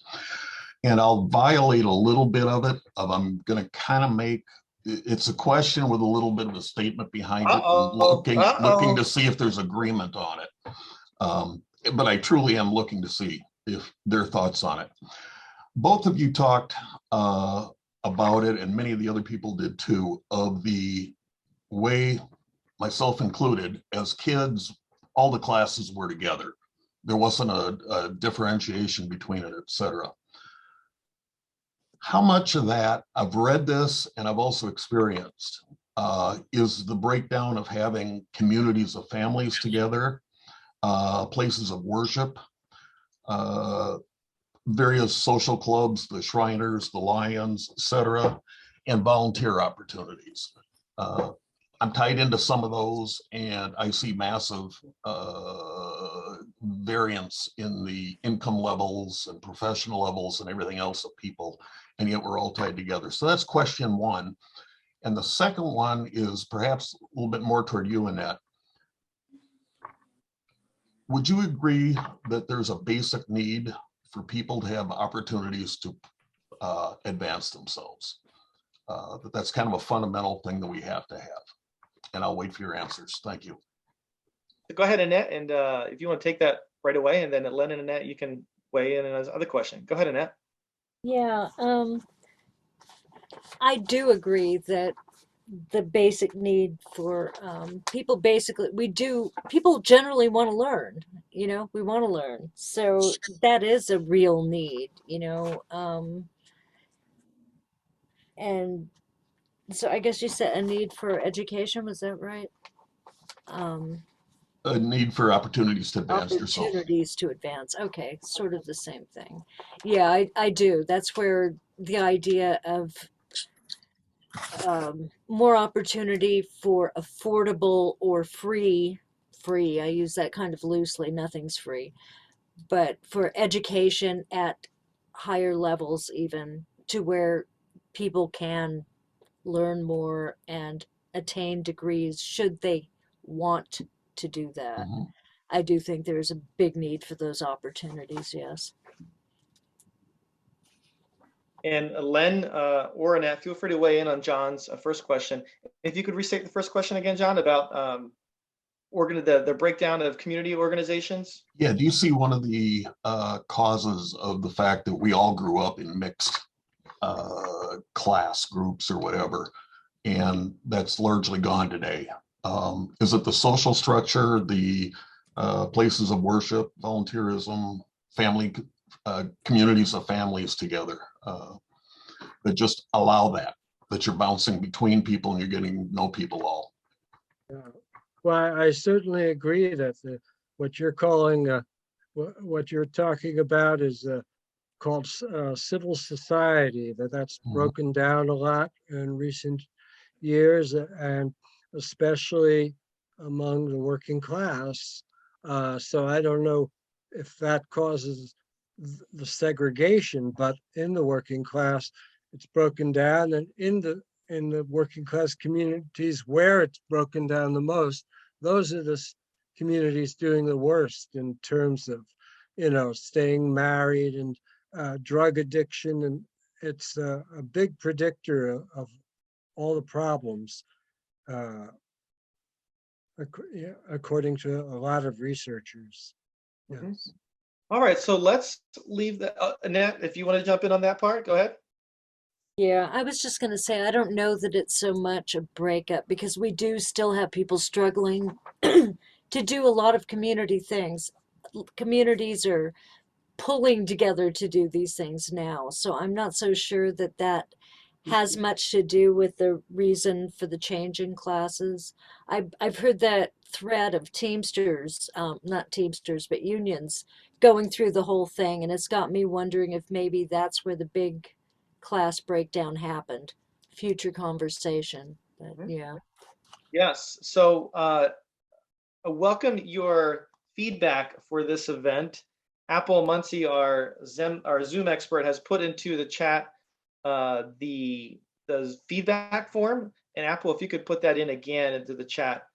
And I'll violate a little bit of it. I'm going to kind of make, it's a question with a little bit of a statement behind it, looking to see if there's agreement on it. But I truly am looking to see if their thoughts on it. Both of you talked about it, and many of the other people did too, of the way, myself included, as kids, all the classes were together. There wasn't a differentiation between it, etc. How much of that, I've read this and I've also experienced, is the breakdown of having communities of families together, places of worship, various social clubs, the Shriners, the Lions, etc., and volunteer opportunities. I'm tied into some of those, and I see massive variance in the income levels and professional levels and everything else of people, and yet we're all tied together. So that's question 1. And the second one is perhaps a little bit more toward you, Annette. Would you agree that there's a basic need for people to have opportunities to advance themselves? That's kind of a fundamental thing that we have to have. And I'll wait for your answers. Thank you. Go ahead, Annette, and if you want to take that right away, and then Len and Annette, you can weigh in on other question. Go ahead, Annette. Yeah, I do agree that the basic need for people people generally want to learn, we want to learn. So that is a real need, and so I guess you said a need for education, was that right? A need for opportunities to advance yourself. Opportunities to advance. Okay, sort of the same thing. Yeah, I do. That's where the idea of more opportunity for affordable or free, I use that kind of loosely, nothing's free, but for education at higher levels, even to where people can learn more and attain degrees should they want to do that. I do think there's a big need for those opportunities, yes. And Len or Annette, feel free to weigh in on John's first question. If you could restate the first question again, John, about the breakdown of community organizations. Yeah, do you see one of the causes of the fact that we all grew up in mixed class groups or whatever, and that's largely gone today? Is it the social structure, the places of worship, volunteerism, family, communities of families together that just allow that you're bouncing between people and you're getting to know people all? Well, I certainly agree that what you're calling, what you're talking about is called civil society, that's broken down a lot in recent years, and especially among the working class. So I don't know if that causes the segregation, but in the working class, it's broken down, and in the working class communities where it's broken down the most, those are the communities doing the worst in terms of, staying married and drug addiction, and it's a big predictor of all the problems, according to a lot of researchers. Yes. All right, so let's leave that. Annette, if you want to jump in on that part, go ahead. Yeah, I was just going to say, I don't know that it's so much a breakup because we do still have people struggling to do a lot of community things. Communities are pulling together to do these things now. So I'm not so sure that that has much to do with the reason for the change in classes. I've heard that thread of Teamsters, not Teamsters, but unions going through the whole thing. And it's got me wondering if maybe that's where the big class breakdown happened. Future conversation. But yeah. Yes. So welcome your feedback for this event. Apple Muncie, our Zoom expert, has put into the chat the feedback form. And Apple, if you could put that in again into the chat.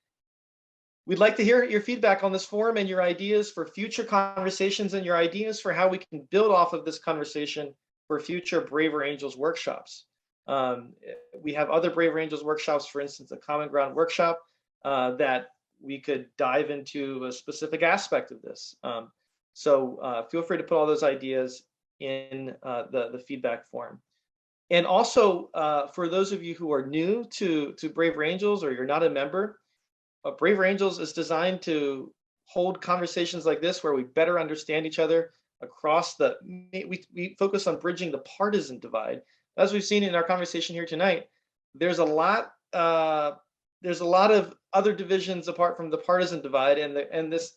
We'd like to hear your feedback on this forum and your ideas for future conversations and your ideas for how we can build off of this conversation for future Braver Angels workshops. We have other Braver Angels workshops, for instance, a Common Ground workshop that we could dive into a specific aspect of this. So feel free to put all those ideas in the feedback form. And also, for those of you who are new to Braver Angels, or you're not a member, Braver Angels is designed to hold conversations like this where we better understand each other across we focus on bridging the partisan divide. As we've seen in our conversation here tonight, there's a lot of other divisions apart from the partisan divide, and this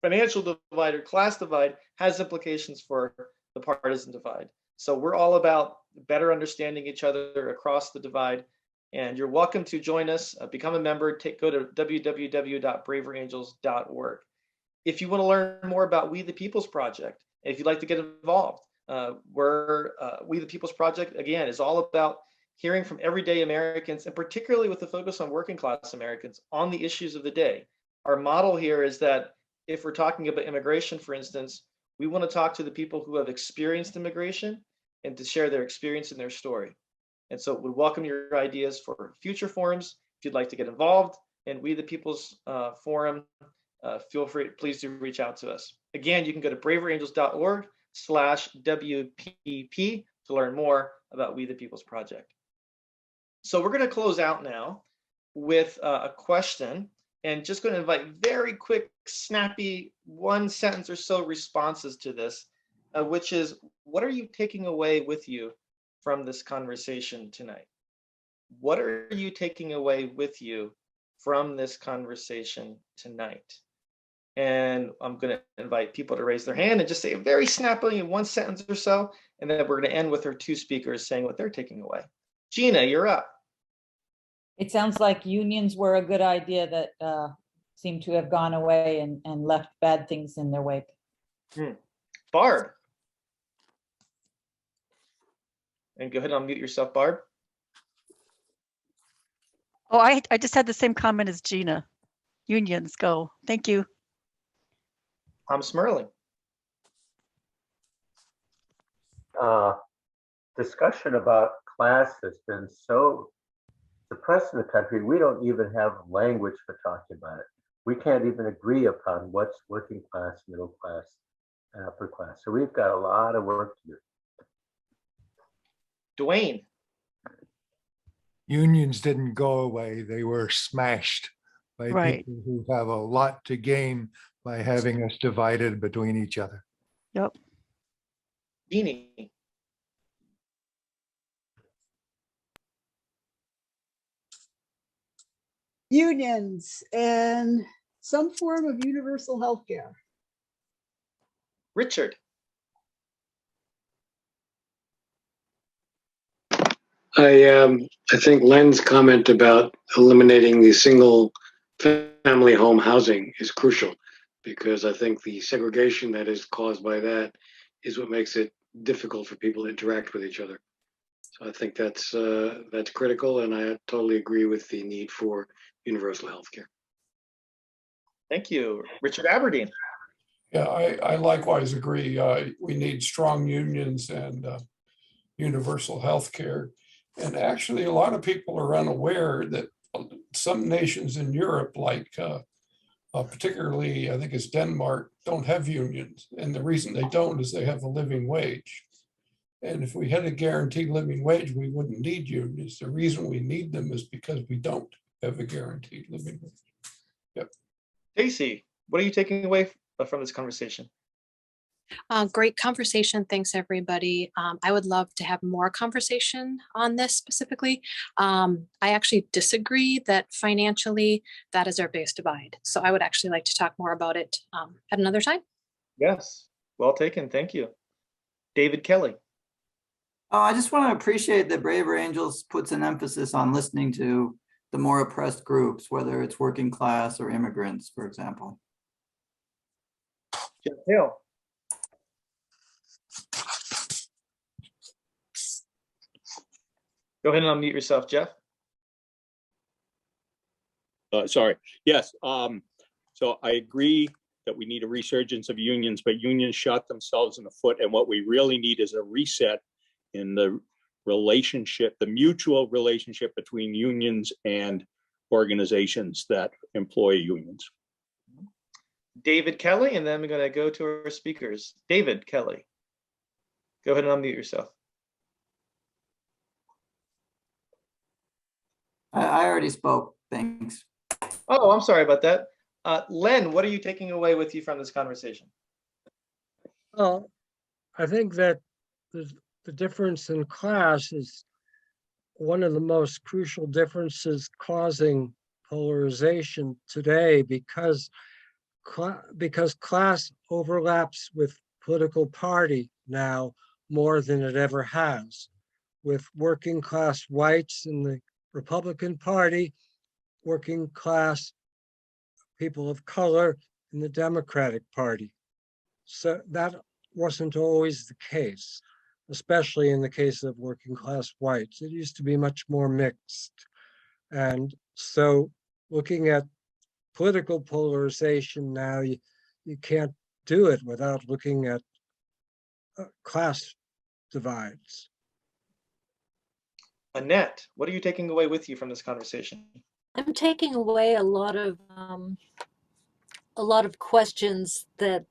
financial divide or class divide has implications for the partisan divide. So we're all about better understanding each other across the divide. And you're welcome to join us, become a member, go to www.braverangels.org. If you want to learn more about We the People's Project, if you'd like to get involved, We the People's Project, again, is all about hearing from everyday Americans, and particularly with the focus on working class Americans, on the issues of the day. Our model here is that if we're talking about immigration, for instance, we want to talk to the people who have experienced immigration and to share their experience and their story. And so we welcome your ideas for future forums. If you'd like to get involved in We the People's Forum, feel free, please do reach out to us. Again, you can go to braverangels.org/WPP to learn more about We the People's Project. So we're going to close out now with a question, and just going to invite very quick, snappy, one sentence or so responses to this, which is, what are you taking away with you from this conversation tonight? What are you taking away with you from this conversation tonight? And I'm going to invite people to raise their hand and just say very snappily in one sentence or so, and then we're going to end with our two speakers saying what they're taking away. Gina, you're up. It sounds like unions were a good idea that seem to have gone away and left bad things in their wake. Barb. And go ahead and unmute yourself, Barb. Oh, I just had the same comment as Gina. Unions go. Thank you. I'm Smerling. Discussion about class has been so suppressed in the country, we don't even have language for talking about it. We can't even agree upon what's working class, middle class, and upper class. So we've got a lot of work to do. Dwayne. Unions didn't go away, they were smashed by people who have a lot to gain by having us divided between each other. Yep. Beanie. Unions and some form of universal health care. Richard. I think Len's comment about eliminating the single family home housing is crucial, because I think the segregation that is caused by that is what makes it difficult for people to interact with each other. So I think that's critical, and I totally agree with the need for universal health care. Thank you. Richard Aberdeen. Yeah, I likewise agree. We need strong unions and universal health care. And actually, a lot of people are unaware that some nations in Europe, like particularly, I think it's Denmark, don't have unions. And the reason they don't is they have a living wage. And if we had a guaranteed living wage, we wouldn't need unions. The reason we need them is because we don't have a guaranteed living wage. Yep. Stacy, what are you taking away from this conversation? Great conversation. Thanks, everybody. I would love to have more conversation on this specifically. I actually disagree that financially that is our biggest divide. So I would actually like to talk more about it at another time. Yes, well taken. Thank you. David Kelly. Oh, I just want to appreciate that Braver Angels puts an emphasis on listening to the more oppressed groups, whether it's working class or immigrants, for example. Jeff Hill. Go ahead and unmute yourself, Jeff. Sorry. Yes. So I agree that we need a resurgence of unions, but unions shot themselves in the foot. And what we really need is a reset in the relationship, the mutual relationship between unions and organizations that employ unions. David Kelly, and then we're going to go to our speakers. David Kelly. Go ahead and unmute yourself. I already spoke. Thanks. Oh, I'm sorry about that. Len, what are you taking away with you from this conversation? Well, I think that the difference in class is one of the most crucial differences causing polarization today, because class overlaps with political party now more than it ever has, with working class whites in the Republican Party, working class people of color in the Democratic Party. So that wasn't always the case, especially in the case of working class whites. It used to be much more mixed. And so looking at political polarization now, you can't do it without looking at class divides. Annette, what are you taking away with you from this conversation? I'm taking away a lot of questions that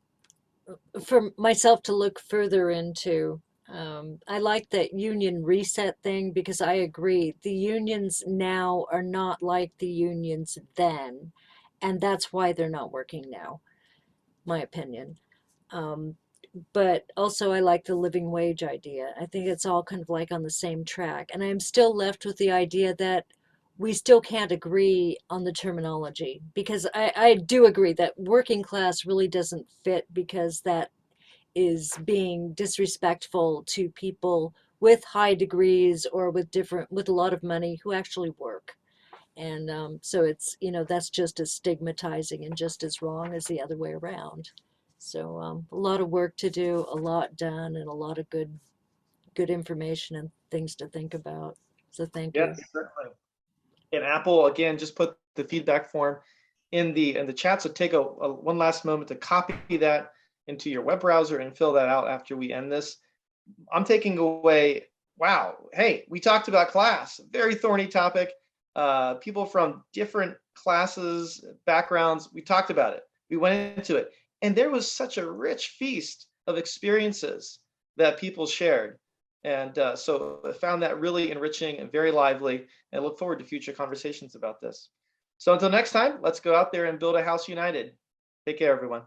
for myself to look further into. I like that union reset thing, because I agree the unions now are not like the unions then, and that's why they're not working now, my opinion. But also I like the living wage idea. I think it's all kind of like on the same track, and I'm still left with the idea that we still can't agree on the terminology, because I do agree that working class really doesn't fit, because that is being disrespectful to people with high degrees or with a lot of money who actually work. And so it's, that's just as stigmatizing and just as wrong as the other way around. So a lot of work to do, a lot done, and a lot of good information and things to think about. So thank you. Yes, certainly. And Apple, again, just put the feedback form in the chat. So take one last moment to copy that into your web browser and fill that out after we end this. I'm taking away, wow, hey, we talked about class, very thorny topic. People from different classes, backgrounds, we talked about it. We went into it. And there was such a rich feast of experiences that people shared. And so I found that really enriching and very lively, and I look forward to future conversations about this. So until next time, let's go out there and build a house united. Take care, everyone.